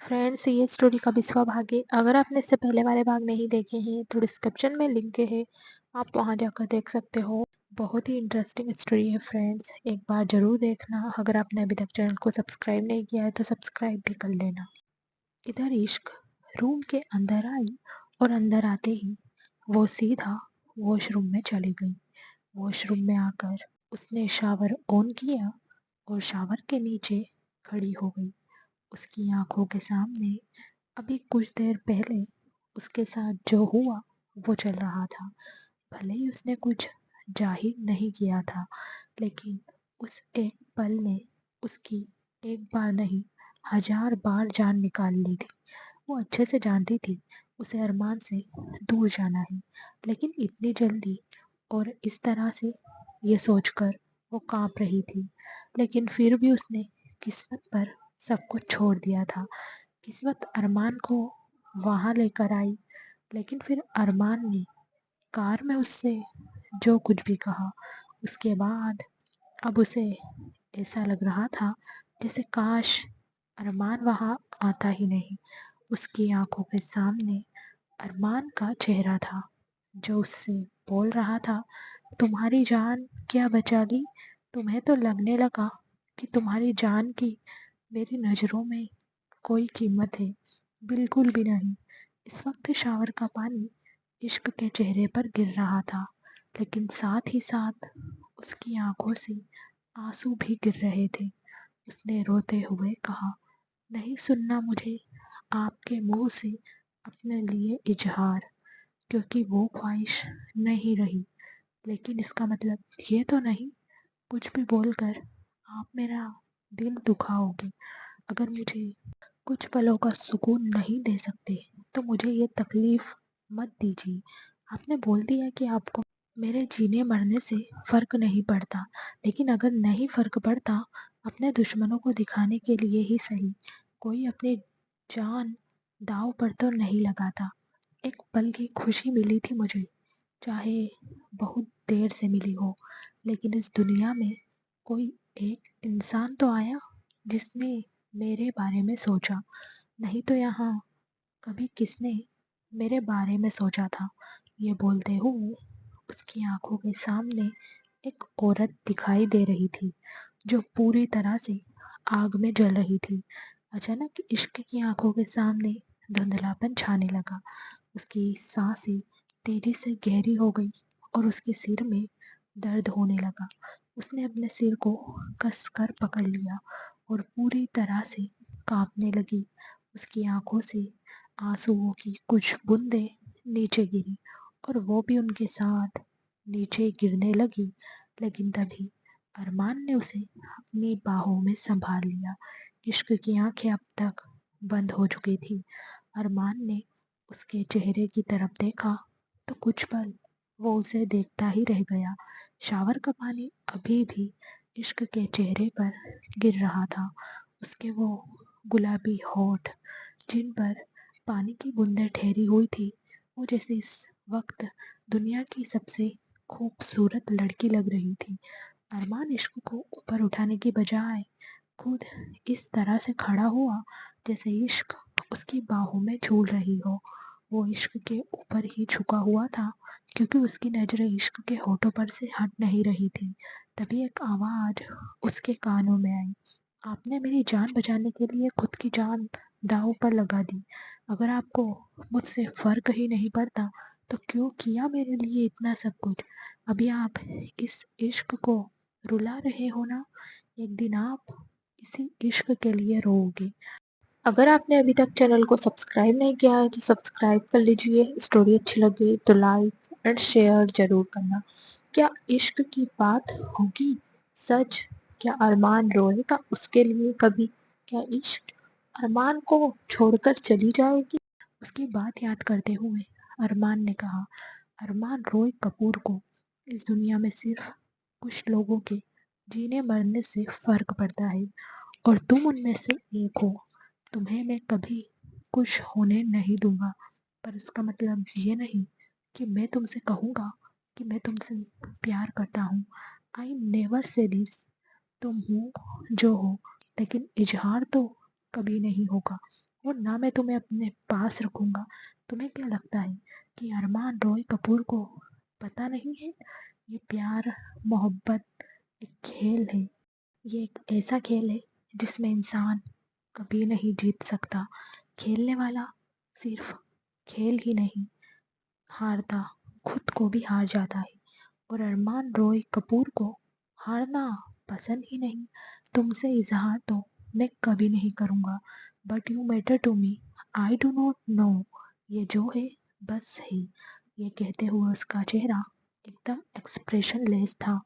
Friends, ये story का 20वां भाग है। अगर आपने इससे पहले वाले भाग नहीं देखे हैं तो डिस्क्रिप्शन में लिंक है, आप वहां जाकर देख सकते हो। बहुत ही इंटरेस्टिंग स्टोरी है फ्रेंड्स, एक बार ज़रूर देखना। अगर आपने अभी तक चैनल को सब्सक्राइब नहीं किया है तो सब्सक्राइब भी कर लेना। इधर इश्क रूम के अंदर आई और अंदर आते ही वो सीधा वॉशरूम में चली गई। वॉशरूम में आकर उसने शावर ऑन किया और शावर के नीचे खड़ी हो गई। उसकी आंखों के सामने अभी कुछ देर पहले उसके साथ जो हुआ वो चल रहा था। भले ही उसने कुछ जाहिर नहीं किया था, लेकिन उस एक पल ने उसकी एक बार नहीं 1000 बार जान निकाल ली थी। वो अच्छे से जानती थी उसे अरमान से दूर जाना है, लेकिन इतनी जल्दी और इस तरह से ये सोचकर वो कांप रही थी। लेकिन फिर भी उसने किस्मत पर सब कुछ छोड़ दिया था। किस्मत अरमान को वहाँ लेकर आई, लेकिन फिर अरमान ने कार में उससे जो कुछ भी कहा, उसके बाद अब उसे ऐसा लग रहा था जैसे काश अरमान वहाँ आता ही नहीं। उसकी आंखों के सामने अरमान का चेहरा था जो उससे बोल रहा था, तुम्हारी जान क्या बचा ली। तुम्हें तो लगने लगा कि तुम्हारी जान की मेरी नज़रों में कोई कीमत है। बिल्कुल भी नहीं। इस वक्त शावर का पानी इश्क के चेहरे पर गिर रहा था, लेकिन साथ ही साथ उसकी आंखों से आंसू भी गिर रहे थे। उसने रोते हुए कहा, नहीं सुनना मुझे आपके मुंह से अपने लिए इजहार, क्योंकि वो ख्वाहिश नहीं रही। लेकिन इसका मतलब ये तो नहीं कुछ भी बोलकर आप मेरा दिल दुखाओगे। अगर मुझे कुछ पलों का सुकून नहीं दे सकते तो मुझे ये तकलीफ मत दीजिए। आपने बोल दिया कि आपको मेरे जीने मरने से फ़र्क नहीं पड़ता, लेकिन अगर नहीं फ़र्क पड़ता अपने दुश्मनों को दिखाने के लिए ही सही, कोई अपनी जान दांव पर तो नहीं लगाता। एक पल की खुशी मिली थी मुझे, चाहे बहुत देर से मिली हो, लेकिन इस दुनिया में कोई एक इंसान तो आया जिसने मेरे बारे में सोचा। नहीं तो यहाँ कभी किसने मेरे बारे में सोचा था। ये बोलते हुए उसकी आंखों के सामने एक औरत दिखाई दे रही थी जो पूरी तरह से आग में जल रही थी। अचानक इश्क की आंखों के सामने धुंधलापन छाने लगा। उसकी सांसें तेजी से गहरी हो गई और उसके सिर में दर्द होने लगा। उसने अपने सिर को कसकर पकड़ लिया और पूरी तरह से कांपने लगी। उसकी आंखों से आंसुओं की कुछ बूंदें नीचे गिरी और वो भी उनके साथ नीचे गिरने लगी। लेकिन तभी अरमान ने उसे अपनी बाहों में संभाल लिया। इश्क की आंखें अब तक बंद हो चुकी थी। अरमान ने उसके चेहरे की तरफ देखा तो कुछ पल वो उसे देखता ही रह गया। शावर का पानी अभी भी इश्क के चेहरे पर गिर रहा था। उसके वो गुलाबी होठ जिन पर पानी की बूंदें ठहरी हुई थी, वो जैसे इस वक्त दुनिया की सबसे खूबसूरत लड़की लग रही थी। अरमान इश्क को ऊपर उठाने की बजाय खुद इस तरह से खड़ा हुआ जैसे इश्क उसकी बाहों में झूल रही हो। वो इश्क के ऊपर ही झुका हुआ था, क्योंकि उसकी नज़रें इश्क के होठों पर से हट नहीं रही थी। तभी एक आवाज़ उसके कानों में आई, आपने मेरी जान बचाने के लिए खुद की जान दांव पर लगा दी। अगर आपको मुझसे फ़र्क ही नहीं पड़ता तो क्यों किया मेरे लिए इतना सब कुछ। अभी आप इस इश्क को रुला रहे हो ना, एक दिन आप इसी इश्क के लिए रोओगे। अगर आपने अभी तक चैनल को सब्सक्राइब नहीं किया है तो सब्सक्राइब कर लीजिए। स्टोरी अच्छी लगी तो लाइक एंड शेयर ज़रूर करना। क्या इश्क की बात होगी सच? क्या अरमान रोएगा उसके लिए कभी? क्या इश्क अरमान को छोड़कर चली जाएगी? उसकी बात याद करते हुए अरमान ने कहा, अरमान रॉय कपूर को इस दुनिया में सिर्फ कुछ लोगों के जीने मरने से फ़र्क पड़ता है और तुम उनमें से एक हो। तुम्हें मैं कभी कुछ होने नहीं दूंगा, पर इसका मतलब ये नहीं कि मैं तुमसे कहूँगा कि मैं तुमसे प्यार करता हूँ। I never say this. तुम हो जो हो, लेकिन इजहार तो कभी नहीं होगा। और ना मैं तुम्हें अपने पास रखूँगा। तुम्हें क्या लगता है कि अरमान रॉय कपूर को पता नहीं है, ये प्यार मोहब्बत एक खेल है। ये एक ऐसा खेल है जिसमें इंसान कभी नहीं जीत सकता। खेलने वाला सिर्फ खेल ही नहीं हारता, खुद को भी हार जाता है। और अरमान रॉय कपूर को हारना पसंद ही नहीं। तुमसे इजहार तो मैं कभी नहीं करूँगा, but you matter to me, I do not know. ये जो है बस है। ये कहते हुए उसका चेहरा एकदम एक्सप्रेशनलेस था।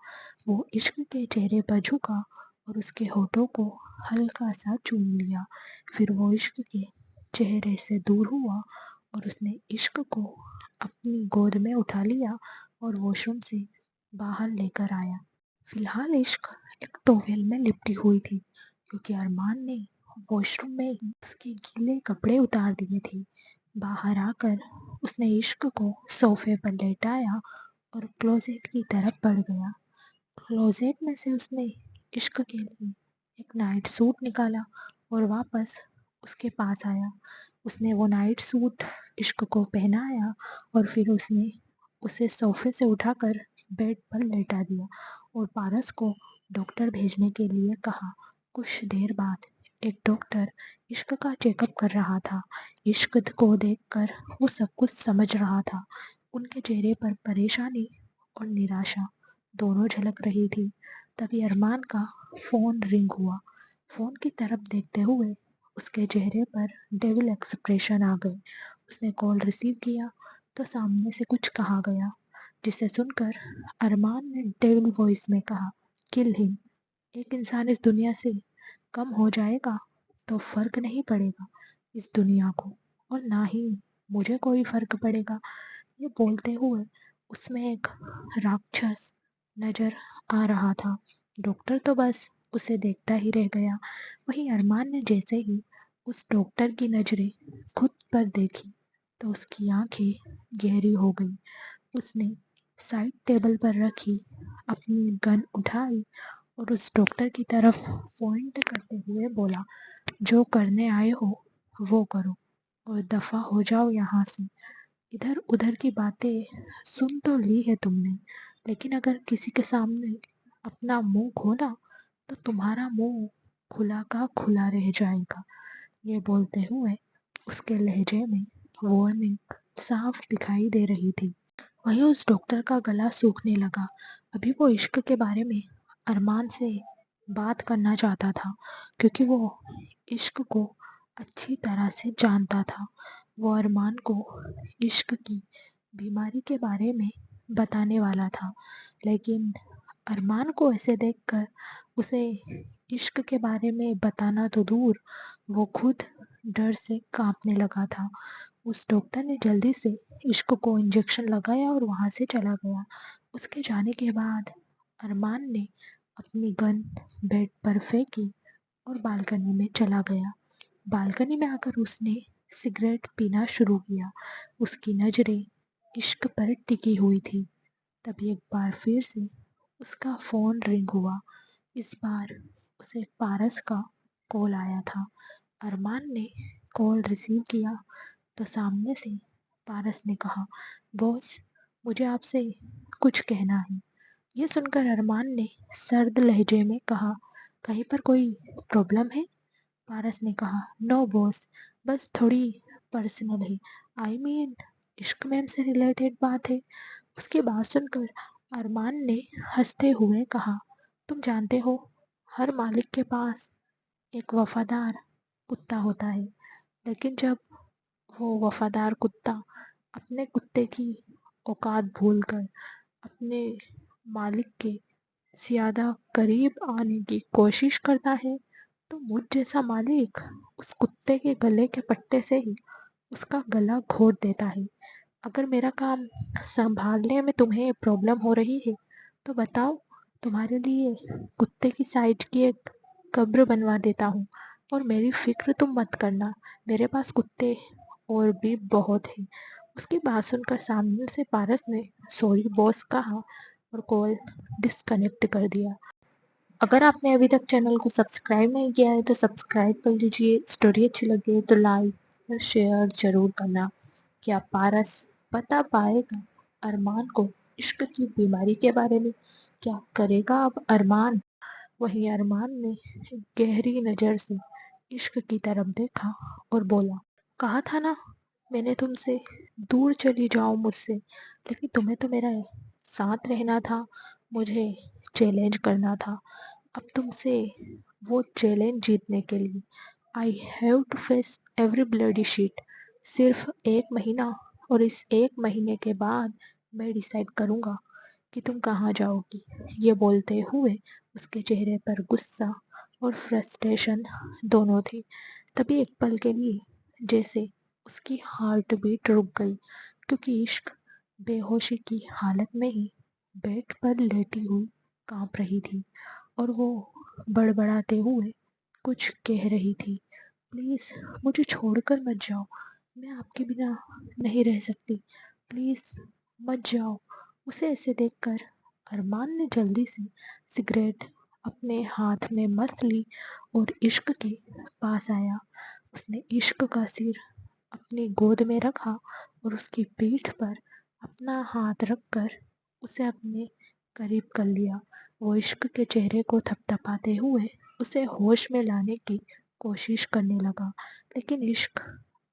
वो इश्क के चेहरे पर झुका और उसके होठों को हल्का सा चूम लिया। फिर वो इश्क के चेहरे से दूर हुआ और उसने इश्क को अपनी गोद में उठा लिया और वॉशरूम से बाहर लेकर आया। फिलहाल इश्क एक टॉवेल में लिपटी हुई थी क्योंकि अरमान ने वॉशरूम में ही उसके गीले कपड़े उतार दिए थे। बाहर आकर उसने इश्क को सोफे पर लेटाया और क्लोजेट की तरफ बढ़ गया। क्लोजेट में से उसने इश्क के लिए एक नाइट सूट निकाला और वापस उसके पास आया। उसने वो नाइट सूट इश्क को पहनाया और फिर उसने उसे सोफे से उठाकर बेड पर लेटा दिया और पारस को डॉक्टर भेजने के लिए कहा। कुछ देर बाद एक डॉक्टर इश्क का चेकअप कर रहा था। इश्क को देखकर वो सब कुछ समझ रहा था। उनके चेहरे पर परेशानी और निराशा दोनों झलक रही थी। तभी अरमान का फ़ोन रिंग हुआ। फ़ोन की तरफ देखते हुए उसके चेहरे पर डेविल एक्सप्रेशन आ गए। उसने कॉल रिसीव किया तो सामने से कुछ कहा गया, जिसे सुनकर अरमान ने डेविल वॉइस में कहा, किल हिम। एक इंसान इस दुनिया से कम हो जाएगा तो फर्क नहीं पड़ेगा इस दुनिया को, और ना ही मुझे कोई फर्क पड़ेगा। ये बोलते हुए उसमें एक राक्षस नजर आ रहा था। डॉक्टर तो बस उसे देखता ही रह गया। वहीं अरमान ने जैसे ही उस डॉक्टर की नजरें खुद पर देखी तो उसकी आंखें गहरी हो गई। उसने साइड टेबल पर रखी अपनी गन उठाई और उस डॉक्टर की तरफ पॉइंट करते हुए बोला, जो करने आए हो वो करो और दफा हो जाओ यहाँ से। इधर उधर की बातें सुन तो ली है तुमने, लेकिन अगर किसी के सामने अपना मुंह खोला तो तुम्हारा मुंह खुला का खुला रह जाएगा। ये बोलते हुए उसके लहजे में वार्निंग साफ दिखाई दे रही थी। वहीं उस डॉक्टर का गला सूखने लगा। अभी वो इश्क के बारे में अरमान से बात करना चाहता था क्योंकि वो इश्क को अच्छी तरह से जानता था। वो अरमान को इश्क की बीमारी के बारे में बताने वाला था, लेकिन अरमान को ऐसे देखकर उसे इश्क के बारे में बताना तो दूर, वो खुद डर से कांपने लगा था। उस डॉक्टर ने जल्दी से इश्क को इंजेक्शन लगाया और वहाँ से चला गया। उसके जाने के बाद अरमान ने अपनी गन बेड पर फेंकी और बालकनी में चला गया। बालकनी में आकर उसने सिगरेट पीना शुरू किया। उसकी नज़रें इश्क पर टिकी हुई थी। तभी एक बार फिर से उसका फ़ोन रिंग हुआ। इस बार उसे पारस का कॉल आया था। अरमान ने कॉल रिसीव किया तो सामने से पारस ने कहा, बॉस, मुझे आपसे कुछ कहना है। ये सुनकर अरमान ने सर्द लहजे में कहा, कहीं पर कोई प्रॉब्लम है? पारस ने कहा, नो बॉस, बस थोड़ी पर्सनल है। आई मीन इश्क मैम से रिलेटेड बात है। उसकी बात सुनकर अरमान ने हंसते हुए कहा, तुम जानते हो, हर मालिक के पास एक वफादार कुत्ता होता है, लेकिन जब वो वफादार कुत्ता अपने कुत्ते की औकात भूलकर अपने मालिक के ज़्यादा करीब आने की कोशिश करता है, तो मुझ जैसा मालिक उस कुत्ते के गले के पट्टे से ही उसका गला घोट देता है। अगर मेरा काम संभालने में तुम्हें प्रॉब्लम हो रही है तो बताओ, तुम्हारे लिए कुत्ते की साइज की एक कब्र बनवा देता हूँ, और मेरी फिक्र तुम मत करना, मेरे पास कुत्ते और भी बहुत हैं। उसकी बात सुनकर सामने से पारस ने सॉरी बॉस कहा और कॉल डिस्कनेक्ट कर दिया। अगर आपने अभी तक चैनल को सब्सक्राइब नहीं किया है तो सब्सक्राइब कर लीजिए। स्टोरी अच्छी लगे तो लाइक और शेयर ज़रूर करना। क्या पारस बता पाएगा अरमान को इश्क की बीमारी के बारे में? क्या करेगा अब अरमान? वहीं अरमान ने गहरी नज़र से इश्क की तरफ देखा और बोला, कहा था ना मैंने तुमसे, दूर चली जाओ मुझसे, लेकिन तुम्हें तो मेरा साथ रहना था, मुझे चैलेंज करना था। अब तुमसे वो चैलेंज जीतने के लिए I have to face every bloody sheet. सिर्फ 1 महीना, और इस 1 महीने के बाद मैं डिसाइड करूँगा कि तुम कहाँ जाओगी। ये बोलते हुए उसके चेहरे पर गुस्सा और फ्रस्ट्रेशन दोनों थी। तभी एक पल के लिए जैसे उसकी हार्ट बीट रुक गई, क्योंकि इश्क बेहोशी की हालत में ही बेड पर लेटी हुई कांप रही थी और वो बड़बड़ाते हुए कुछ कह रही थी। प्लीज़ मुझे छोड़कर मत जाओ, मैं आपके बिना नहीं रह सकती, प्लीज़ मत जाओ। उसे ऐसे देखकर अरमान ने जल्दी से सिगरेट अपने हाथ में मस ली और इश्क के पास आया। उसने इश्क का सिर अपनी गोद में रखा और उसकी पीठ पर अपना हाथ रखकर उसे अपने करीब कर लिया। वो इश्क के चेहरे को थपथपाते हुए उसे होश में लाने की कोशिश करने लगा, लेकिन इश्क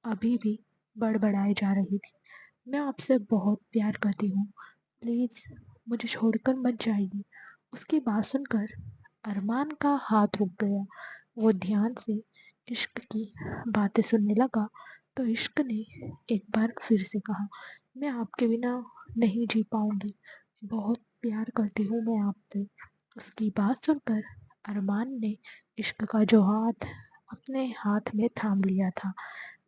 अभी भी बड़बड़ाए जा रही थी। मैं आपसे बहुत प्यार करती हूँ, प्लीज़ मुझे छोड़कर मत जाइए। उसकी बात सुनकर अरमान का हाथ रुक गया। वो ध्यान से इश्क की बातें सुनने लगा तो इश्क ने एक बार फिर से कहा, मैं आपके बिना नहीं जी पाऊंगी, बहुत प्यार करती हूँ मैं आपसे। उसकी बात सुनकर अरमान ने इश्क का जो हाथ अपने हाथ में थाम लिया था,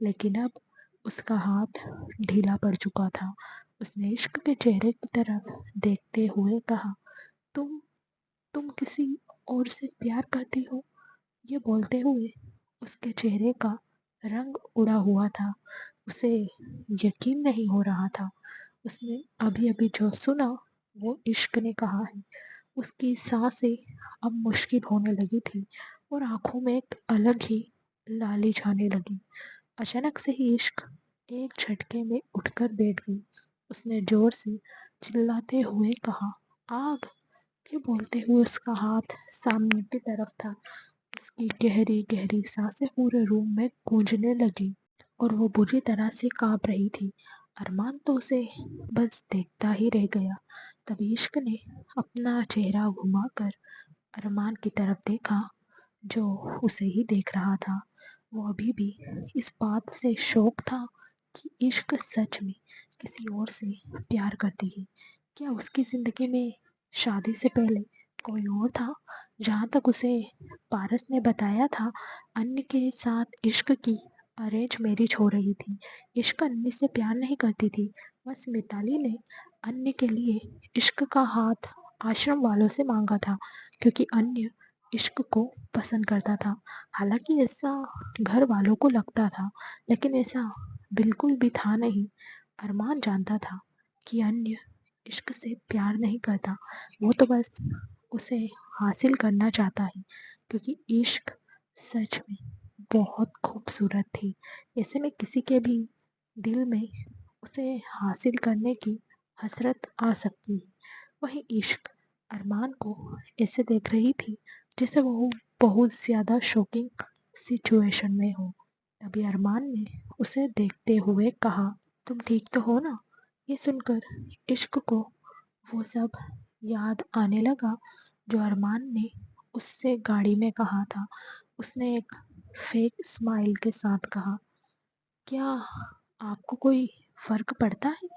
लेकिन अब उसका हाथ ढीला पड़ चुका था। उसने इश्क के चेहरे की तरफ देखते हुए कहा, तुम तुम किसी और से प्यार करती हो? ये बोलते हुए उसके चेहरे का रंग उड़ा हुआ था। उसे यकीन नहीं हो रहा था। उसने अभी अभी जो सुना वो इश्क ने कहा है। उसकी सांसें अब मुश्किल होने लगी थी और आंखों में एक अलग ही लाली छाने लगी। अचानक से ही इश्क एक झटके में उठकर बैठ गई। उसने जोर से चिल्लाते हुए कहा, आग! ये बोलते हुए उसका हाथ सामने की तरफ था। उसकी गहरी गहरी सांसें पूरे रूम में गूंजने लगी और वो बुरी तरह से कांप रही थी। अरमान तो उसे बस देखता ही रह गया। तभी इश्क ने अपना चेहरा घुमाकर अरमान की तरफ देखा, जो उसे ही देख रहा था। वो अभी भी इस बात से शौक था कि इश्क सच में किसी और से प्यार करती है। क्या उसकी जिंदगी में शादी से पहले कोई और था? जहाँ तक उसे पारस ने बताया था, अन्य के साथ इश्क की अरेंज मैरिज हो रही थी। इश्क अन्य से प्यार नहीं करती थी। बस मिताली ने अन्य के लिए इश्क का हाथ आश्रम वालों से मांगा था, क्योंकि अन्य इश्क को पसंद करता था। हालांकि ऐसा घर वालों को लगता था, लेकिन ऐसा बिल्कुल भी था नहीं। अरमान जानता था कि अन्य इश्क से प्यार नहीं करता, वो तो बस उसे हासिल करना चाहता है, क्योंकि इश्क सच में बहुत खूबसूरत थी। ऐसे में किसी के भी दिल में उसे हासिल करने की हसरत आ सकती है। वही इश्क अरमान को ऐसे देख रही थी जैसे वो बहुत ज़्यादा शॉकिंग सिचुएशन में हो। तभी अरमान ने उसे देखते हुए कहा, तुम ठीक तो हो ना? ये सुनकर इश्क को वो सब याद आने लगा जो अरमान ने उससे गाड़ी में कहा था। उसने एक फेक स्माइल के साथ कहा, क्या आपको कोई फर्क पड़ता है?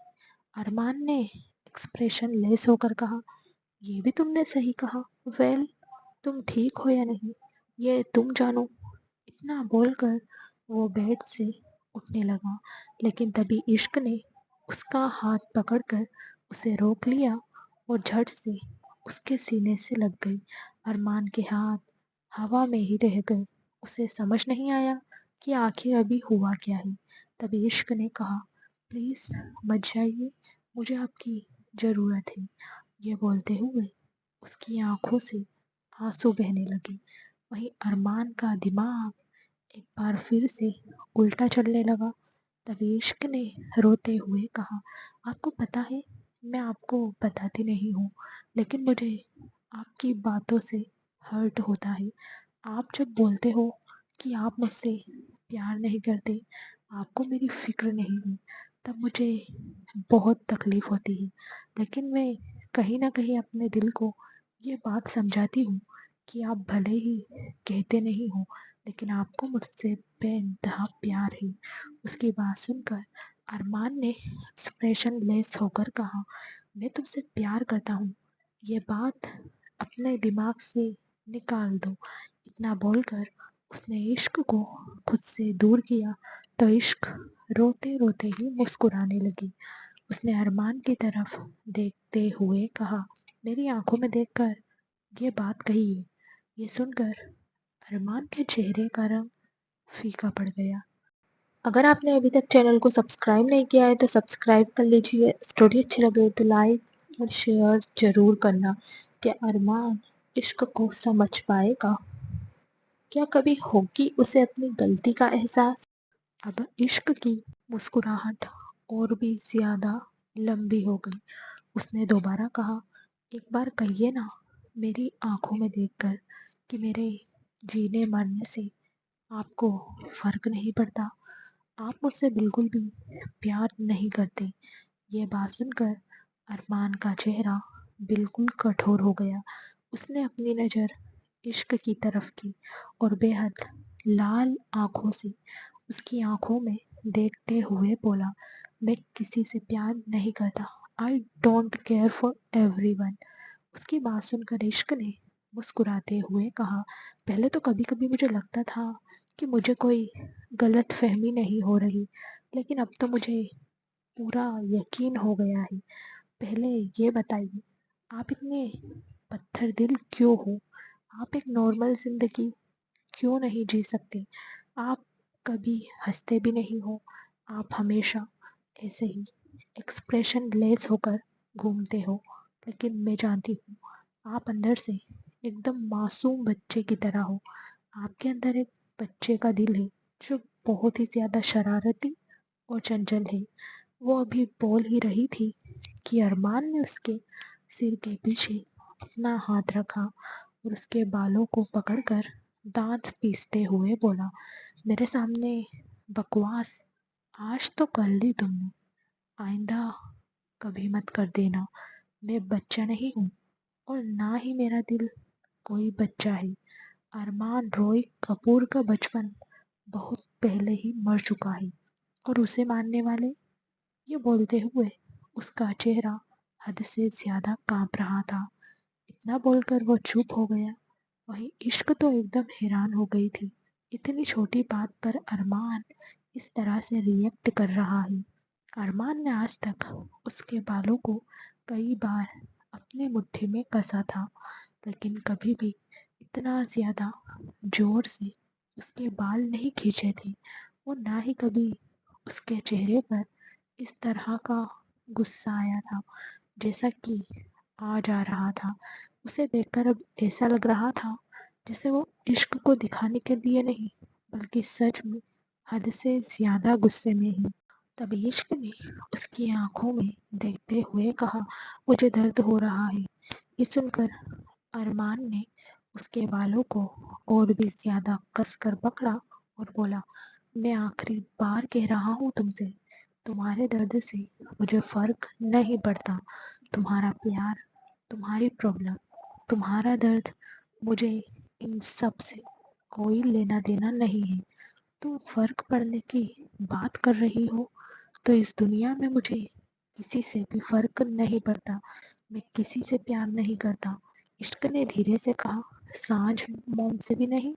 अरमान ने एक्सप्रेशन लेस होकर कहा, ये भी तुमने सही कहा। वेल, तुम ठीक हो या नहीं ये तुम जानो। इतना बोलकर वो बेड से उठने लगा, लेकिन तभी इश्क ने उसका हाथ पकड़कर उसे रोक लिया और झट से उसके सीने से लग गई। अरमान के हाथ हवा में ही रह गए। उसे समझ नहीं आया कि आखिर अभी हुआ क्या है। तभी इश्क ने कहा, प्लीज़ मत जाइए, मुझे आपकी ज़रूरत है। ये बोलते हुए उसकी आंखों से आंसू बहने लगे। वहीं अरमान का दिमाग एक बार फिर से उल्टा चलने लगा। तभी इश्क ने रोते हुए कहा, आपको पता है, मैं आपको बताती नहीं हूँ, लेकिन मुझे आपकी बातों से हर्ट होता है। आप जब बोलते हो कि आप मुझसे प्यार नहीं करते, आपको मेरी फिक्र नहीं है, तब मुझे बहुत तकलीफ होती है। लेकिन मैं कहीं ना कहीं अपने दिल को ये बात समझाती हूँ कि आप भले ही कहते नहीं हो, लेकिन आपको मुझसे बेइंतहा प्यार है। उसकी बात सुनकर अरमान ने एक्सप्रेशन लेस होकर कहा, मैं तुमसे प्यार करता हूँ, ये बात अपने दिमाग से निकाल दो। इतना बोलकर उसने इश्क को खुद से दूर किया तो इश्क रोते रोते ही मुस्कुराने लगी। उसने अरमान की तरफ देखते हुए कहा, मेरी आंखों में देखकर ये बात कही है। ये सुनकर अरमान के चेहरे का रंग फीका पड़ गया। अगर आपने अभी तक चैनल को सब्सक्राइब नहीं किया है तो सब्सक्राइब कर लीजिए। स्टोरी अच्छी लगे तो लाइक और शेयर जरूर करना। क्या अरमान इश्क को समझ पाएगा? क्या कभी होगी उसे अपनी गलती का एहसास? अब इश्क की मुस्कुराहट और भी ज्यादा लंबी हो गई। उसने दोबारा कहा, एक बार कहिए ना, मेरी आंखों में देखकर, कि मेरे जीने मरने से आपको फर्क नहीं पड़ता, आप मुझसे बिल्कुल भी प्यार नहीं करते। ये बात सुनकर अरमान का चेहरा बिल्कुल कठोर हो गया। उसने अपनी नज़र इश्क की तरफ की और बेहद लाल आंखों से उसकी आंखों में देखते हुए बोला, मैं किसी से प्यार नहीं करता। I don't care for everyone. उसकी बात सुनकर इश्क ने मुस्कुराते हुए कहा, पहले तो कभी कभी मुझे लगता था कि मुझे कोई गलत फहमी नहीं हो रही, लेकिन अब तो मुझे पूरा यकीन हो गया है। पहले ये बताइए, आप इतने पत्थर दिल क्यों हो? आप एक नॉर्मल जिंदगी क्यों नहीं जी सकते? आप कभी हंसते भी नहीं हो, आप हमेशा ऐसे ही एक्सप्रेशन लेस होकर घूमते हो। लेकिन मैं जानती हूँ, आप अंदर से एकदम मासूम बच्चे की तरह हो। आपके अंदर एक बच्चे का दिल है जो बहुत ही ज़्यादा शरारती और चंचल है। वो अभी बोल ही रही थी कि अरमान ने उसके सिर के पीछे अपना हाथ रखा और उसके बालों को पकड़कर दांत पीसते हुए बोला, मेरे सामने बकवास आज तो कर ली तुमने, आइंदा कभी मत कर देना। मैं बच्चा नहीं हूँ और ना ही मेरा दिल कोई बच्चा है। अरमान रॉय कपूर का बचपन बहुत पहले ही मर चुका है और उसे मानने वाले, ये बोलते हुए उसका चेहरा हद से ज्यादा कांप रहा था। इतना बोलकर वो चुप हो गया। वहीं इश्क तो एकदम हैरान हो गई थी। इतनी छोटी बात पर अरमान इस तरह से रिएक्ट कर रहा है। अरमान ने आज तक उसके बालों को कई बार अपने मुट्ठी में कसा था, लेकिन कभी भी इतना ज़्यादा जोर से उसके बाल नहीं खींचे थे और ना ही कभी उसके चेहरे पर इस तरह का गुस्सा आया था जैसा कि आज आ रहा था। उसे देखकर अब ऐसा लग रहा था जैसे वो इश्क को दिखाने के लिए नहीं, बल्कि सच में हद से ज्यादा गुस्से में है। तभी इश्क ने उसकी आंखों में देखते हुए कहा, मुझे दर्द हो रहा है। ये सुनकर अरमान ने उसके बालों को और भी ज्यादा कसकर पकड़ा और बोला, मैं आखिरी बार कह रहा हूँ तुमसे, तुम्हारे दर्द से मुझे फर्क नहीं पड़ता। तुम्हारा प्यार, तुम्हारी प्रॉब्लम, तुम्हारा दर्द, मुझे इन सब से कोई लेना देना नहीं है। तुम फर्क पड़ने की बात कर रही हो तो इस दुनिया में मुझे किसी से भी फर्क नहीं पड़ता। मैं किसी से प्यार नहीं करता। इश्क ने धीरे से कहा, सांझ मोम से भी नहीं।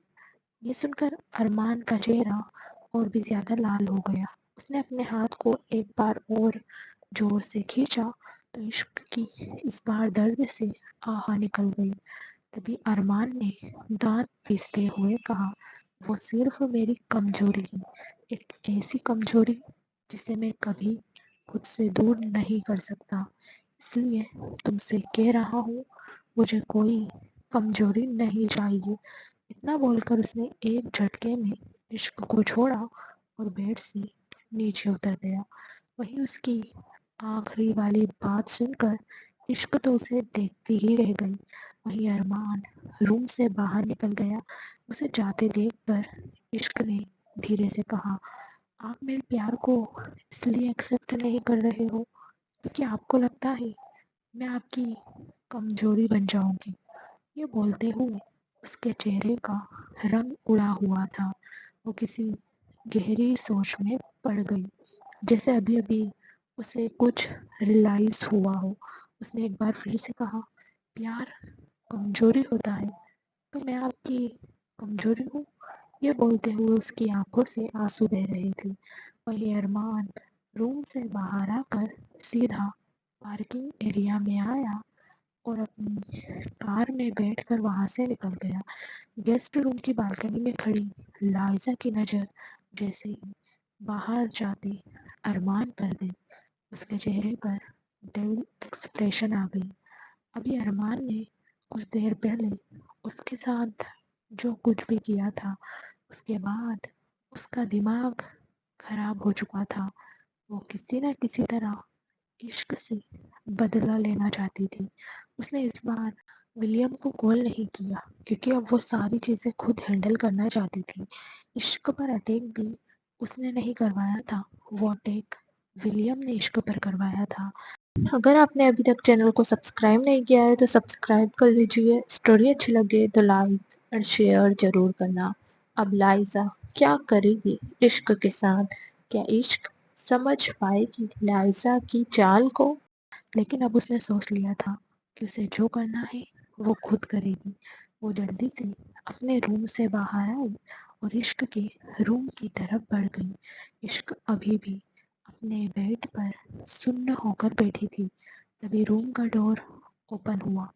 ये सुनकर अरमान का चेहरा और भी ज्यादा लाल हो गया। उसने अपने हाथ को एक बार और जोर से खींचा तो इश्क की इस बार दर्द से आह निकल गई। तभी अरमान ने दांत पीसते हुए कहा, वो सिर्फ मेरी कमजोरी है, एक ऐसी कमजोरी जिसे मैं कभी खुद से दूर नहीं कर सकता। इसलिए तुमसे कह रहा हूँ, मुझे कोई कमजोरी नहीं चाहिए। इतना बोलकर उसने एक झटके में इश्क को छोड़ा और बेड से नीचे उतर गया। वहीं उसकी आखिरी वाली बात सुनकर इश्क तो उसे देखती ही रह गई। वहीं अरमान रूम से बाहर निकल गया। उसे जाते देखकर इश्क ने धीरे से कहा, आप मेरे प्यार को इसलिए एक्सेप्ट नहीं कर रहे हो क्योंकि आपको लगता है मैं आपकी कमजोरी बन जाऊंगी। ये बोलते हुए उसके चेहरे का रंग उड़ा हुआ था। वो किसी गहरी सोच में पड़ गई, जैसे अभी अभी उसे कुछ रियलाइज हुआ हो। उसने एक बार फिर से कहा, प्यार कमजोरी होता है तो मैं आपकी कमजोरी हूँ? ये बोलते हुए उसकी आंखों से आंसू बह रहे थे। वही अरमान रूम से बाहर आकर सीधा पार्किंग एरिया में आया और अपनी कार में बैठकर वहां से निकल गया। गेस्ट रूम की बालकनी में खड़ी लाइजा की नज़र जैसे ही बाहर जाते अरमान पर गई, उसके चेहरे पर डेविल एक्सप्रेशन आ गई। अभी अरमान ने कुछ देर पहले उसके साथ जो कुछ भी किया था, उसके बाद उसका दिमाग खराब हो चुका था। वो किसी न किसी तरह इश्क से बदला लेना चाहती थी। उसने इस बार विलियम को कॉल नहीं किया क्योंकि अब वो सारी चीज़ें खुद हैंडल करना चाहती थी। इश्क पर अटैक भी उसने नहीं करवाया था, वो अटैक विलियम ने इश्क पर करवाया था। अगर आपने अभी तक चैनल को सब्सक्राइब नहीं किया है तो सब्सक्राइब कर लीजिए। स्टोरी अच्छी लगे तो लाइक और शेयर जरूर करना। अब लाइजा क्या करेगी इश्क के साथ? क्या इश्क समझ पाएगी लाइजा की चाल को? लेकिन अब उसने सोच लिया था कि उसे जो करना है वो खुद करेगी। वो जल्दी से अपने रूम से बाहर आई और इश्क के रूम की तरफ बढ़ गई। इश्क अभी भी अपने बेड पर सुन्न होकर बैठी थी। तभी रूम का डोर ओपन हुआ।